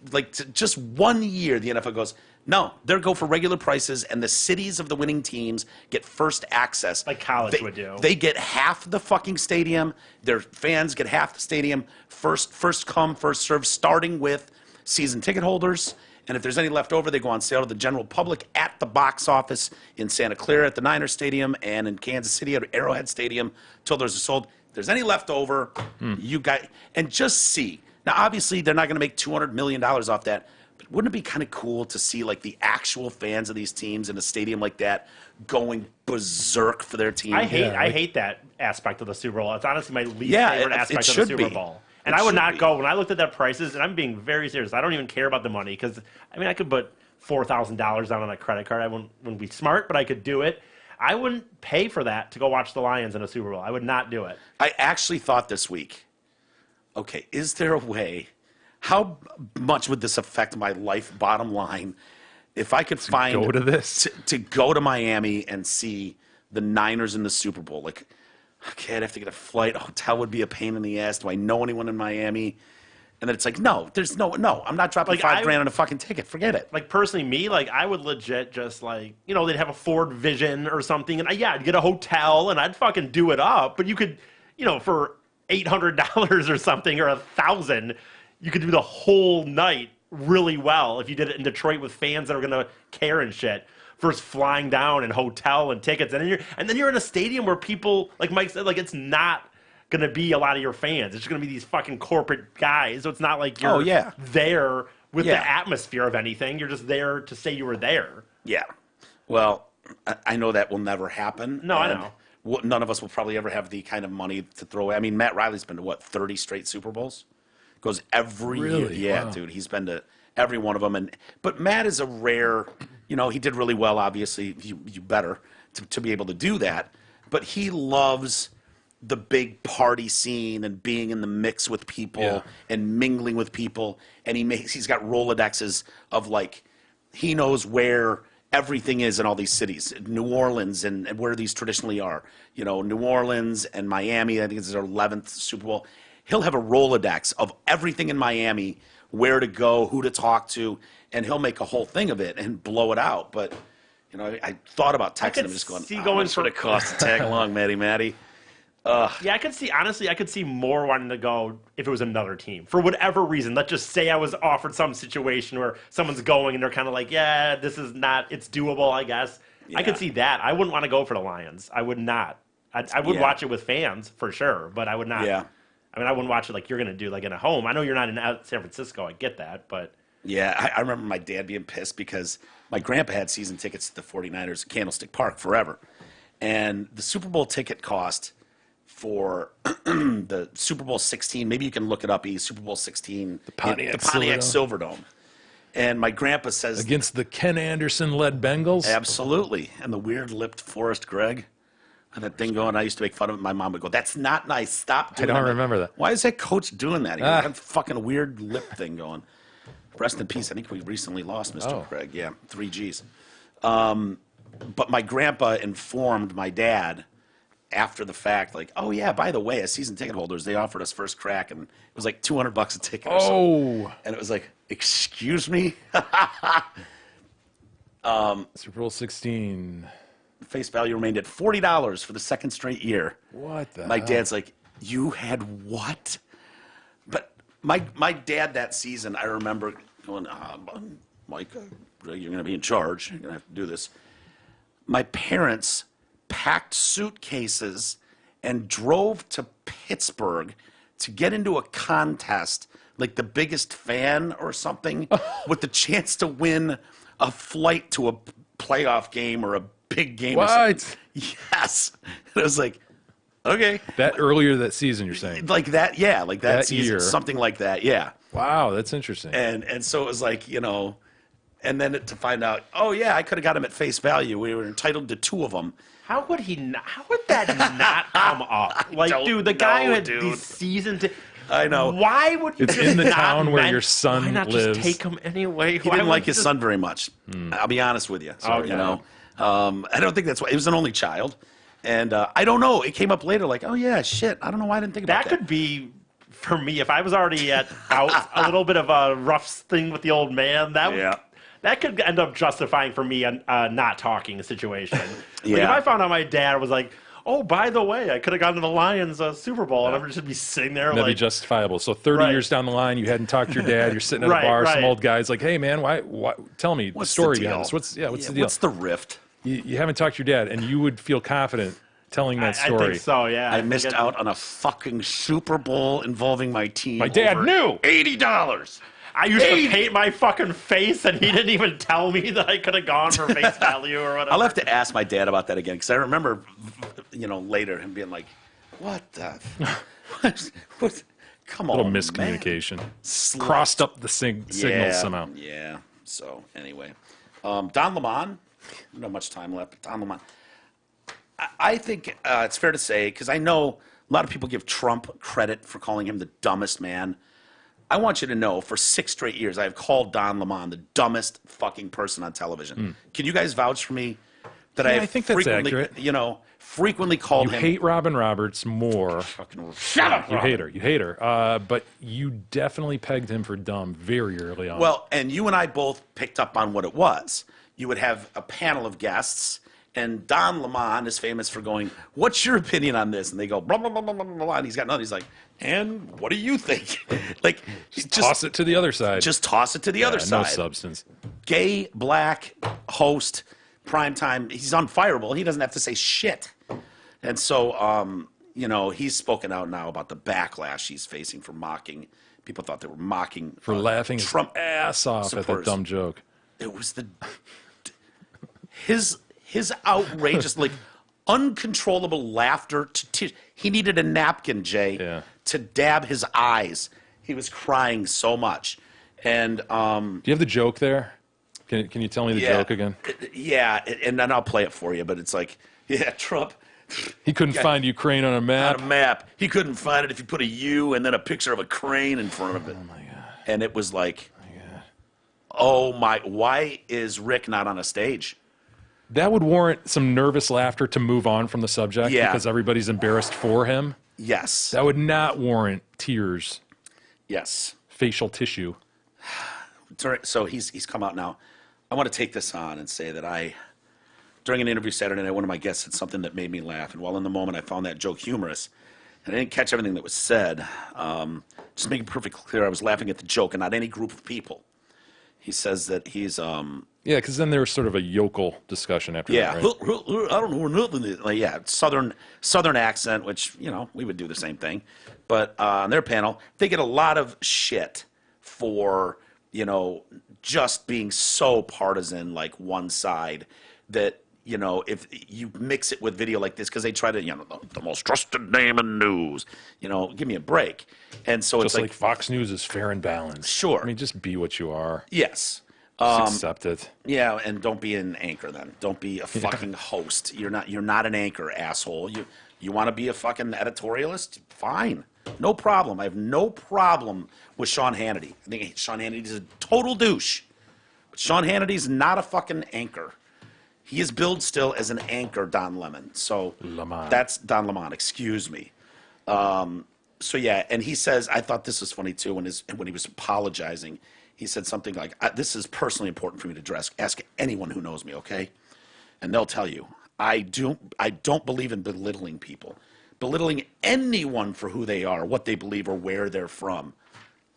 just 1 year, the NFL goes, no, they'll go for regular prices, and the cities of the winning teams get first access. Like college would do. They get half the fucking stadium. Their fans get half the stadium. First come, first serve, starting with season ticket holders. And if there's any left over, they go on sale to the general public at the box office in Santa Clara at the Niner Stadium and in Kansas City at Arrowhead Stadium till there's sold. If there's any left over, you got, and just see. Now, obviously, they're not going to make $200 million off that, but wouldn't it be kind of cool to see like the actual fans of these teams in a stadium like that going berserk for their team? I hate that aspect of the Super Bowl. It's honestly my least Yeah, favorite it aspect of the should Super be. Bowl. It And I would should not be. go. When I looked at their prices, and I'm being very serious, I don't even care about the money because, I mean, I could put $4,000 down on a credit card. I wouldn't be smart, but I could do it. I wouldn't pay for that to go watch the Lions in a Super Bowl. I would not do it. I actually thought this week, okay, is there a way, how much would this affect my life bottom line if I could find go to this? to go to Miami and see the Niners in the Super Bowl? Like, okay, I'd have to get a flight. A hotel would be a pain in the ass. Do I know anyone in Miami? And then it's like, no, there's no, I'm not dropping Like, $5,000 on a fucking ticket. Forget it. Like, personally, me, like, I would legit just, like, they'd have a Ford Vision or something, and I'd get a hotel, and I'd fucking do it up. But you could, for $800 or something, or $1,000, you could do the whole night really well if you did it in Detroit with fans that are going to care and shit. First flying down and hotel and tickets, and then you're in a stadium where people, like Mike said, like, it's not going to be a lot of your fans. It's just going to be these fucking corporate guys. So it's not like you're Oh, yeah. there with Yeah. the atmosphere of anything. You're just there to say you were there. Yeah. Well, I know that will never happen. No, I and know. None of us will probably ever have the kind of money to throw away. I mean, Matt Riley's been to, 30 straight Super Bowls? Goes every year. Really? Yeah, Wow. dude. He's been to every one of them. But Matt is a rare, he did really well, obviously. You better to be able to do that. But he loves the big party scene and being in the mix with people Yeah. and mingling with people. And he's got Rolodexes of he knows where everything is in all these cities, New Orleans and where these traditionally are. New Orleans and Miami, I think it's their 11th Super Bowl. He'll have a Rolodex of everything in Miami, where to go, who to talk to, and he'll make a whole thing of it and blow it out. But, I thought about texting him, just going, see how going much would it cost to tag along, Matty? Yeah, I could see more wanting to go if it was another team. For whatever reason, let's just say I was offered some situation where someone's going and they're kind of like, yeah, this is not, it's doable, I guess. I could Yeah. see that. I wouldn't want to go for the Lions. I would not. I would Yeah. watch it with fans, for sure, but I would not. Yeah. I mean, I wouldn't watch it like you're going to do, like in a home. I know you're not in San Francisco. I get that, but... Yeah, I remember my dad being pissed because my grandpa had season tickets to the 49ers at Candlestick Park forever. And the Super Bowl ticket cost for the Super Bowl 16, maybe you can look it up, Super Bowl 16, the Pontiac Silverdome. And my grandpa says, Against the Ken Anderson-led Bengals? absolutely. And the weird-lipped Forrest Gregg. And that thing going, I used to make fun of it. My mom would go, that's not nice. Stop doing that. don't remember that. Why is that coach doing that? He got that fucking weird lip thing going. Rest in peace. I think we recently lost Mr. Oh. Craig. Yeah, 3 Gs. But my grandpa informed my dad after the fact, oh yeah, by the way, as season ticket holders, they offered us first crack, and it was like $200 a ticket. Or something. Oh, And it was like, excuse me. Super Bowl 16. Face value remained at $40 for the second straight year. What the My hell? dad's like, you had what? But my dad that season, I remember going, Mike, you're going to be in charge. You're going to have to do this. My parents packed suitcases and drove to Pittsburgh to get into a contest, like the biggest fan or something, with the chance to win a flight to a playoff game or a big game. Or What? something. Yes. And I was like, okay. That earlier that season, you're saying? Like that, yeah, like that, That season, year. something like that, yeah. Wow, that's interesting. And so it was like, and then to find out, oh yeah, I could have got him at face value. We were entitled to 2 of them. How would that not come up? Like, Don't dude, the guy who know, had dude. these seasons... I know. Why would you It's just in the not town where men- your son why not lives. just take him anyway? He didn't like his son very much. I'll be honest with you. So, Okay. I don't think that's why. He was an only child. And I don't know. It came up later like, oh yeah, shit. I don't know why I didn't think about That that. could be, for me, if I was already out a little bit of a rough thing with the old man, that could end up justifying for me a not talking situation. Like if Yeah. I found out my dad was like, oh, by the way, I could have gone to the Lions Super Bowl, and I'm just be sitting there That'd be like, justifiable. So 30 Right. years down the line, you hadn't talked to your dad. You're sitting at Right, a bar. right. Some old guy's like, "Hey, man, why? Tell me What's the story the deal? behind this. What's the deal?" What's the rift? You haven't talked to your dad, and you would feel confident telling that I story. think so, yeah. I missed think out on a fucking Super Bowl involving my team. My dad over knew. $80. I used to paint my fucking face, and he didn't even tell me that I could have gone for face value or whatever. I'll have to ask my dad about that again because I remember, later him being like, "What the? what? Come on, Little man. miscommunication. Slept. Crossed up the signal somehow. Yeah. So anyway, Don Lemon. Not much time left. But Don Lemon. I think it's fair to say because I know a lot of people give Trump credit for calling him the dumbest man. I want you to know, for 6 straight years, I have called Don Lemon the dumbest fucking person on television. Can you guys vouch for me that Yeah, I think that's accurate. frequently called You him? hate Robin Roberts more. Shut up, You hate her. You hate her. But you definitely pegged him for dumb very early on. Well, and you and I both picked up on what it was. You would have a panel of guests, and Don Lemon is famous for going, "What's your opinion on this?" And they go, blah, blah, blah, blah, blah, blah, and he's got nothing. He's like, "And what do you think?" Like, toss it to the other side. Just toss it to the other No side. substance. Gay, black, host, primetime. He's unfireable. He doesn't have to say shit. And so, you know, he's spoken out now about the backlash he's facing for mocking. People thought they were mocking For laughing Trump his ass off at that supporters. dumb joke. It was his outrageous, like uncontrollable laughter. He needed a napkin, Jay, to dab his eyes. He was crying so much. And do you have the joke there? Can you tell me the joke again? Yeah, and then I'll play it for you. But it's like, Trump. He couldn't find Ukraine on a map. On a map. He couldn't find it if you put a U and then a picture of a crane in front of it. Oh my God. And it was like, oh my, why is Rick not on a stage? That would warrant some nervous laughter to move on from the subject because everybody's embarrassed for him. Yes. That would not warrant tears, Yes. facial tissue. So he's come out now. I want to take this on and say that during an interview Saturday night, one of my guests said something that made me laugh. And while in the moment I found that joke humorous, and I didn't catch everything that was said, just make it perfectly clear I was laughing at the joke and not any group of people. He says that he's... Yeah, because then there was sort of a yokel discussion after that, right? I don't know where nothing is. Like, southern accent, which, you know, we would do the same thing. But on their panel, they get a lot of shit for, you know, just being so partisan, like one side, that, you know, if you mix it with video like this, because they try to, you know, the most trusted name in news, you know, give me a break. And so Just it's like Fox News is fair and balanced. Sure. I mean, just be what you are. Yes. Just accept it. Yeah, and don't be an anchor then. Don't be a fucking host. You're not an anchor, asshole. You want to be a fucking editorialist? Fine. No problem. I have no problem with Sean Hannity. I think Sean Hannity is a total douche. But Sean Hannity's not a fucking anchor. He is billed still as an anchor, Don Lemon. So that's Don Lemon, excuse me. So yeah, and he says, I thought this was funny too when he was apologizing. He said something like, this is personally important for me to address. Ask anyone who knows me, okay? And they'll tell you, I don't believe in belittling people. Belittling anyone for who they are, what they believe, or where they're from.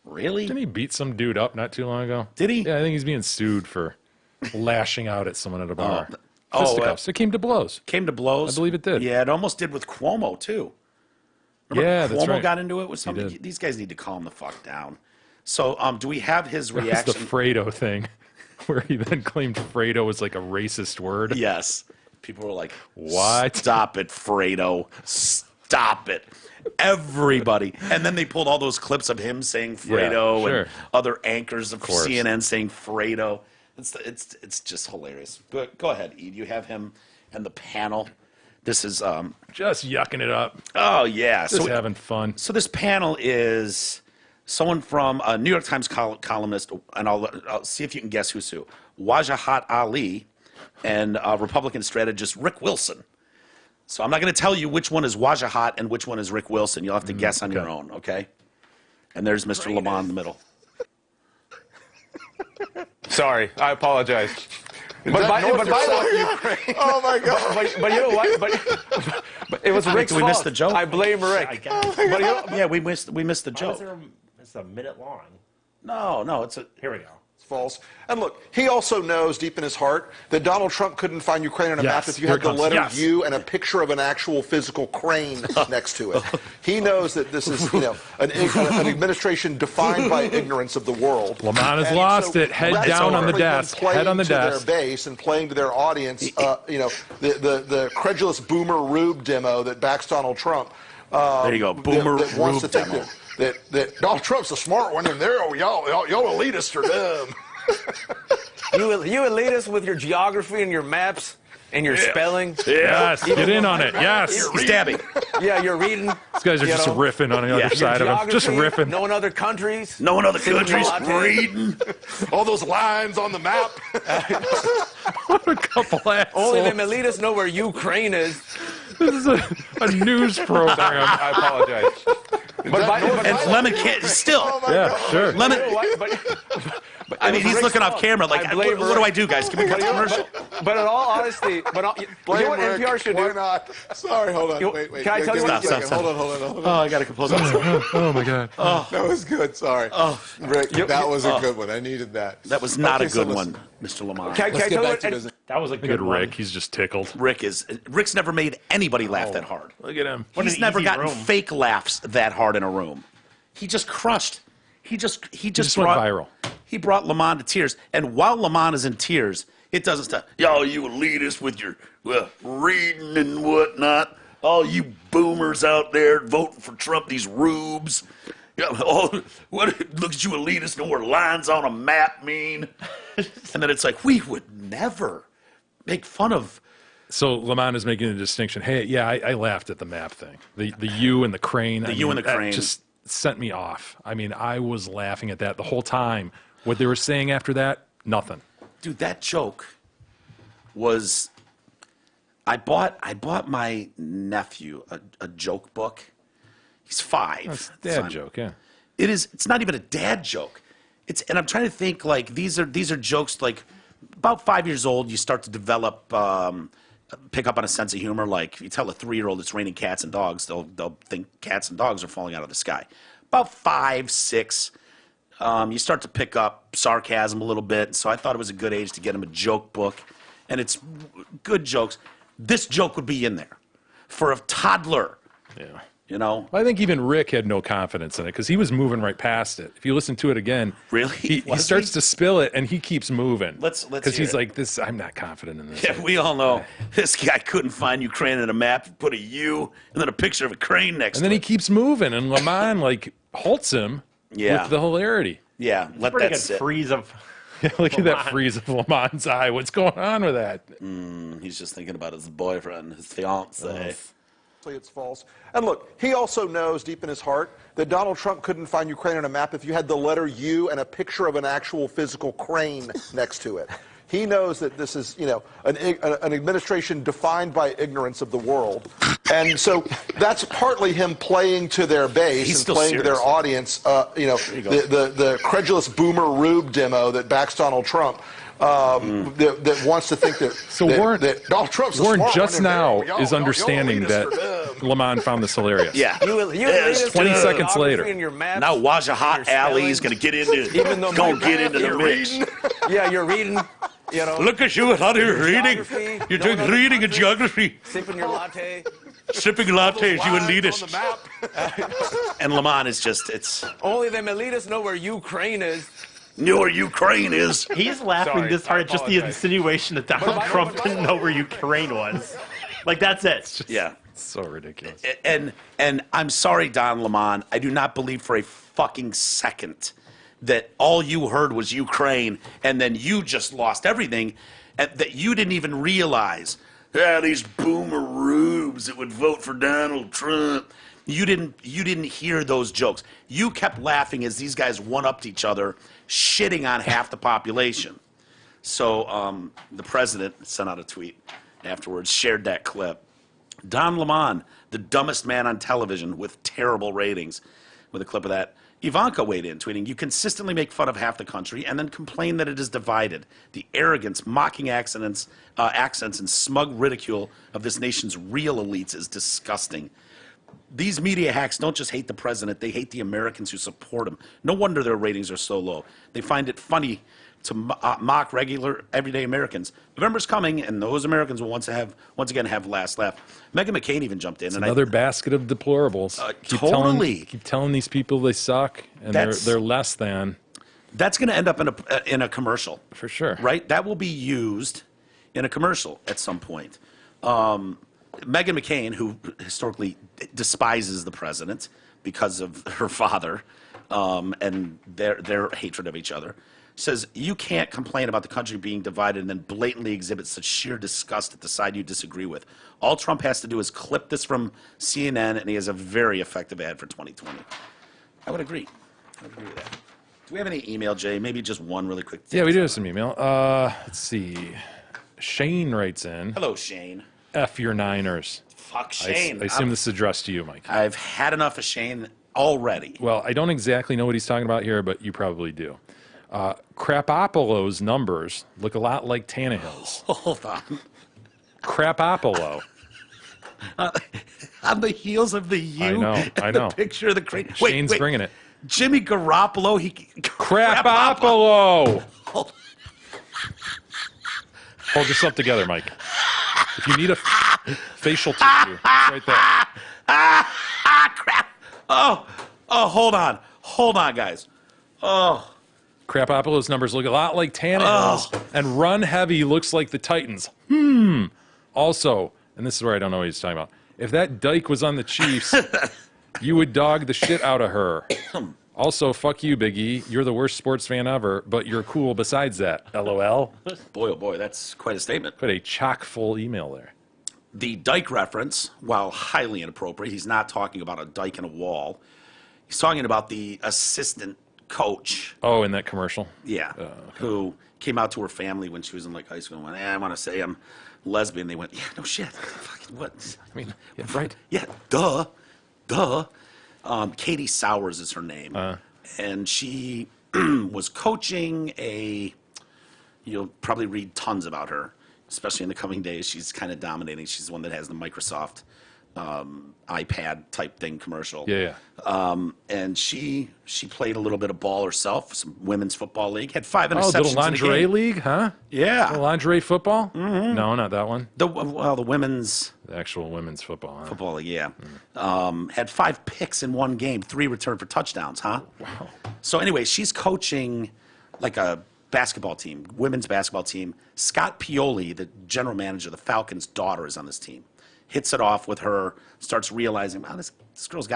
Really? Didn't he beat some dude up not too long ago? Did he? Yeah, I think he's being sued for lashing out at someone at a bar. Oh, Fisticuffs. It came to blows. Came to blows? I believe it did. Yeah, it almost did with Cuomo, too. Remember Yeah, Cuomo that's right. got into it with somebody? did. These guys need to calm the fuck down. So do we have his That's reaction? the Fredo thing, where he then claimed Fredo was like a racist word. Yes. People were like, What? Stop it, Fredo. Stop it. Everybody. And then they pulled all those clips of him saying Fredo sure. and other anchors of course. CNN saying Fredo. It's just hilarious. But go ahead, E. You have him and the panel. This is Just yucking it up. oh yeah. Just having fun. So this panel is someone from a New York Times columnist, and I'll see if you can guess who's who. Wajahat Ali and Republican strategist Rick Wilson. So I'm not going to tell you which one is Wajahat and which one is Rick Wilson. You'll have to guess on your own, okay? And there's Mr. Lamont in the middle. Sorry, I apologize. But Oh my God! But you know what? But it was Rick's we fault. missed the joke? I blame Rick. I guess. But you know, Yeah, we missed the Why is joke. it's a minute long. No, it's a... Here we go. False. And look, he also knows deep in his heart that Donald Trump couldn't find Ukraine on a map Yes, if you here had it the comes. letter Yes. U and a picture of an actual physical crane next to it. He knows that this is, you know, an administration defined by ignorance of the world. Lamont has And lost so it. Head rather down on the than desk. playing Head on the to desk. their base and playing to their audience, you know, the credulous boomer rube demo that backs Donald Trump. There you go, boomer that wants to rube think demo. that Donald Trump's a smart one, and they're y'all elitists are dumb. you elitists with your geography and your maps and your spelling. Yes, get in on it. Yes. He's dabbing. Yeah, you're reading. These guys are you just know, riffing on the other Yeah. side of him. Just geography, riffing. knowing other countries. No one other countries latte. reading. All those lines on the map. What a couple assholes. Only them elitists know where Ukraine is. This is a news program. I apologize. But And Lemon can't still. Yeah, sure. Lemon. You know what? I mean, he's Rick's looking off fault. camera like, I blame what do I Rick. do, guys? Can we cut the commercial? But in all honesty, you know what Rick, NPR should why do? not? Sorry, hold on. You- Wait. can I tell you Give me what- a second. Stop. Hold on. Oh, I got to compose myself. Oh my God. That was good. Sorry. Rick, that was a good one. I needed that. That was not Okay, a so good listen. one, Mr. Lamont. Can I Let's tell get you back what? to business. That was a Look good at one. Rick. He's just tickled. Rick's never made anybody laugh that hard. Look at him. What He's an never easy gotten room. fake laughs that hard in a room. He just crushed. He just just went brought, viral. He brought Lamont to tears. And while Lamont is in tears, it doesn't stop. Y'all, you elitists with your reading and whatnot. All you boomers out there voting for Trump, these rubes. Look at you elitists know where lines on a map mean. And then it's like, we would never make fun of. So Lamont is making a distinction. Hey, yeah, I laughed at the map thing. The U and the crane. The U and the crane. just sent me off. I mean, I was laughing at that the whole time. What they were saying after that, nothing. Dude, that joke was. I bought my nephew a joke book. He's 5. That's a dad joke, yeah. It is. It's not even a dad joke. And I'm trying to think like these are jokes like about 5 years old. You start to develop, pick up on a sense of humor. Like if you tell a 3-year-old it's raining cats and dogs, they'll think cats and dogs are falling out of the sky. About 5, 6. You start to pick up sarcasm a little bit. So I thought it was a good age to get him a joke book, and it's good jokes. This joke would be in there for a toddler. Yeah. You know, I think even Rick had no confidence in it because he was moving right past it. If you listen to it again, Really? he Was starts he? to spill it and he keeps moving. Let's because hear he's it. like this. I'm not confident in this. Yeah, we all know this guy couldn't find Ukraine in a map. Put a U and then a picture of a crane next And then to he it. keeps moving, and Lamont like halts him Yeah. with the hilarity. Yeah, let Pretty that good sit. freeze of. Look at that Lamont. freeze of Lamont's eye. What's going on with that? He's just thinking about his boyfriend, his fiance. It's false. And look, he also knows deep in his heart that Donald Trump couldn't find Ukraine on a map if you had the letter U and a picture of an actual physical crane next to it. He knows that this is, an administration defined by ignorance of the world. And so that's partly him playing to their base He's and still playing to serious. their audience, the credulous boomer rube demo that backs Donald Trump. That wants to think that Warren- that Donald Trump's the Warren smart just one, now and y'all- is y'all understanding elitists that for them. Lamont found this hilarious. Yeah. You Yes, 20 seconds later. In your maps, Now Wajahat your Ali is spelling. going to get into Even though gonna my get math, into the you're mix. Yeah, you're reading. Look at you out here reading. Geography, You're knowing doing other reading and countries. geography, Sipping your latte. sipping lattes, you Lines elitist. on the map. And Lamont is just, it's, Only them elitists know where Ukraine is. you know where Ukraine is. He's laughing Sorry, this hard I at just the apologize. insinuation that Donald Trump didn't know where Ukraine was. Like that's it. Yeah. So ridiculous. And I'm sorry, Don Lamont. I do not believe for a fucking second that all you heard was Ukraine, and then you just lost everything, and that you didn't even realize. These boomer rubes that would vote for Donald Trump. You didn't hear those jokes. You kept laughing as these guys one-upped each other, shitting on half the population. So the president sent out a tweet afterwards, shared that clip. Don Lemon, the dumbest man on television with terrible ratings, with a clip of that. Ivanka weighed in, tweeting, "You consistently make fun of half the country and then complain that it is divided. The arrogance, mocking accents, and smug ridicule of this nation's real elites is disgusting. These media hacks don't just hate the president, they hate the Americans who support him. No wonder their ratings are so low. They find it funny to mock regular, everyday Americans. November's coming, and those Americans will once again have last laugh." Meghan McCain even jumped in. Another basket of deplorables. Totally. Keep telling these people they suck and they're less than. That's going to end up in a commercial. For sure. Right? That will be used in a commercial at some point. Meghan McCain, who historically despises the president because of her father and their hatred of each other, says, "You can't complain about the country being divided and then blatantly exhibit such sheer disgust at the side you disagree with. All Trump has to do is clip this from CNN, and he has a very effective ad for 2020. I would agree. I would agree with that. Do we have any email, Jay? Maybe just one really quick. Yeah, we do have some email. Let's see. Shane writes in, Hello, Shane. F your Niners. Fuck Shane. I assume this is addressed to you, Mike. I've had enough of Shane already. Well, I don't exactly know what he's talking about here, but you probably do. Crapopolo's numbers look a lot like Tannehill's. Hold on. Crapopolo. On the heels of the U. I know, and I know. The picture of the crane. Shane's bringing it. Jimmy Garoppolo. Crapopolo. Hold yourself together, Mike. If you need a facial tissue, it's right there. Crap. Oh, hold on. Hold on, guys. Oh. Crapopolo's numbers look a lot like Tannehill's, and Run Heavy looks like the Titans. Also, and this is where I don't know what he's talking about, if that dyke was on the Chiefs, you would dog the shit out of her. Also, fuck you, Big E. You're the worst sports fan ever, but you're cool besides that. LOL. Boy, oh boy, that's quite a statement. Put a chock-full email there. The dike reference, while highly inappropriate, he's not talking about a dike in a wall. He's talking about the assistant coach. Oh, in that commercial? Yeah. Who came out to her family when she was in like high school and went, I want to say I'm lesbian. They went, yeah, no shit. Fucking what? I mean, yeah, right. Yeah, duh. Katie Sowers is her name. And she was coaching you'll probably read tons about her, especially in the coming days. She's kind of dominating. She's the one that has the Microsoft iPad type thing commercial. Yeah. And she played a little bit of ball herself, some women's football league. Had 5 interceptions. Oh, little lingerie league, huh? Yeah. Little lingerie football? Mm-hmm. No, not that one. The women's The actual women's football. Huh? football league. Yeah. Had 5 picks in one game, 3 returned for touchdowns. Huh? Wow. So anyway, she's coaching like a basketball team, women's basketball team. Scott Pioli, the general manager of the Falcons' daughter, is on this team. Hits it off with her, starts realizing, wow, this girl's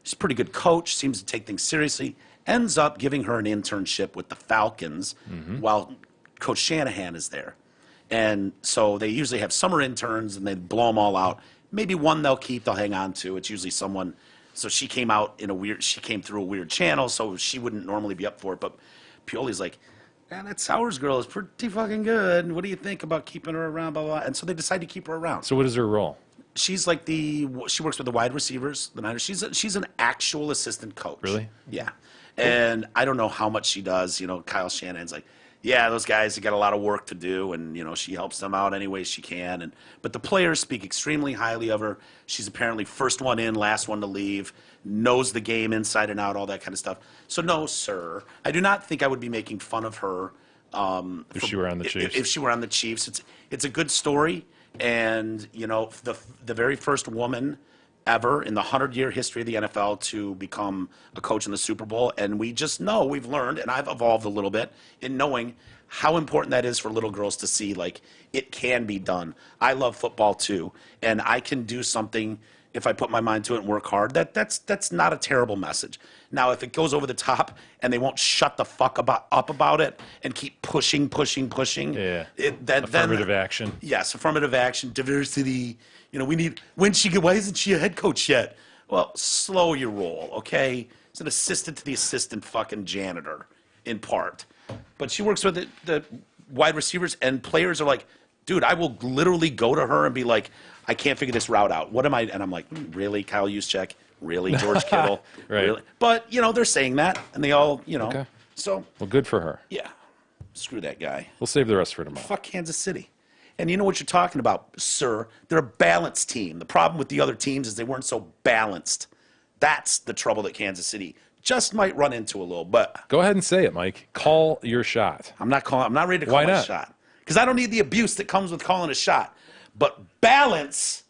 she's a pretty good coach, seems to take things seriously, ends up giving her an internship with the Falcons while Coach Shanahan is there. And so they usually have summer interns and they blow them all out. Maybe one they'll keep, they'll hang on to. It's usually someone. So she came through a weird channel, so she wouldn't normally be up for it. But Pioli's like, man, that Sowers girl is pretty fucking good. What do you think about keeping her around, blah, blah, blah. And so they decide to keep her around. So what is her role? She's like she works with the wide receivers, the Niners. She's an actual assistant coach. Really? Yeah. And I don't know how much she does. Kyle Shanahan's like, yeah, those guys, they got a lot of work to do, and, she helps them out any way she can. But the players speak extremely highly of her. She's apparently first one in, last one to leave, knows the game inside and out, all that kind of stuff. So no, sir, I do not think I would be making fun of her. If she were on the Chiefs. If she were on the Chiefs. It's a good story. And, the very first woman ever in the 100-year history of the NFL to become a coach in the Super Bowl. And we just know, we've learned, and I've evolved a little bit in knowing how important that is for little girls to see, like, it can be done. I love football too, and I can do something if I put my mind to it and work hard. That's not a terrible message. Now, if it goes over the top and they won't shut the fuck up about it and keep pushing, Yeah. Affirmative action. Yes, affirmative action, diversity. We need. Why isn't she a head coach yet? Well, slow your roll, okay? It's an assistant to the assistant fucking janitor, in part. But she works with the wide receivers, and players are like, dude, I will literally go to her and be like, I can't figure this route out. What am I? And I'm like, really, Kyle Juszczyk? Really, George Kittle? Right. Really? But, they're saying that, and they all, Okay. So, Well, good for her. yeah, screw that guy. We'll save the rest for tomorrow. Fuck Kansas City. And you know what you're talking about, sir. They're a balanced team. The problem with the other teams is they weren't so balanced. That's the trouble that Kansas City just might run into a little. But Go ahead and say it, Mike. Call your shot. I'm not ready to call Why my not? shot. Because I don't need the abuse that comes with calling a shot. But balance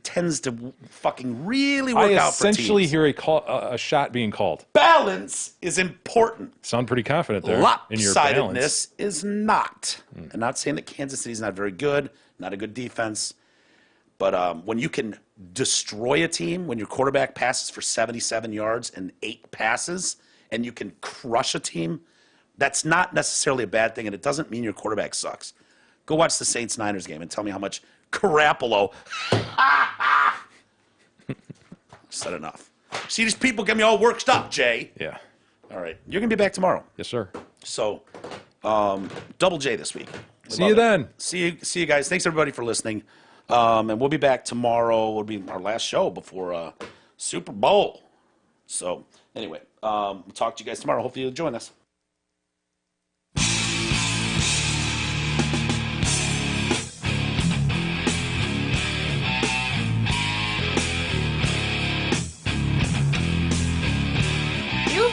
tends to fucking really work I out for teams. essentially hear a shot being called. Balance is important. Sound pretty confident there in your balance. Lopsidedness is not. I'm not saying that Kansas City's not very good, not a good defense. But when you can destroy a team, when your quarterback passes for 77 yards and 8 passes, and you can crush a team, that's not necessarily a bad thing, and it doesn't mean your quarterback sucks. Go watch the Saints-Niners game and tell me how much Garoppolo said enough. See, these people get me all worked up, Jay. Yeah. All right. You're going to be back tomorrow. Yes, sir. So, double J this week. See you then. See you guys. Thanks, everybody, for listening. And we'll be back tomorrow. Will be our last show before Super Bowl. So, anyway, we'll talk to you guys tomorrow. Hopefully you'll join us.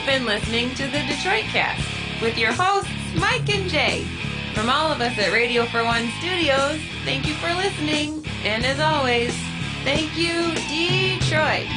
You've been listening to the Detroit Cast with your hosts, Mike and Jay. From all of us at Radio for One Studios, thank you for listening. And as always, thank you, Detroit.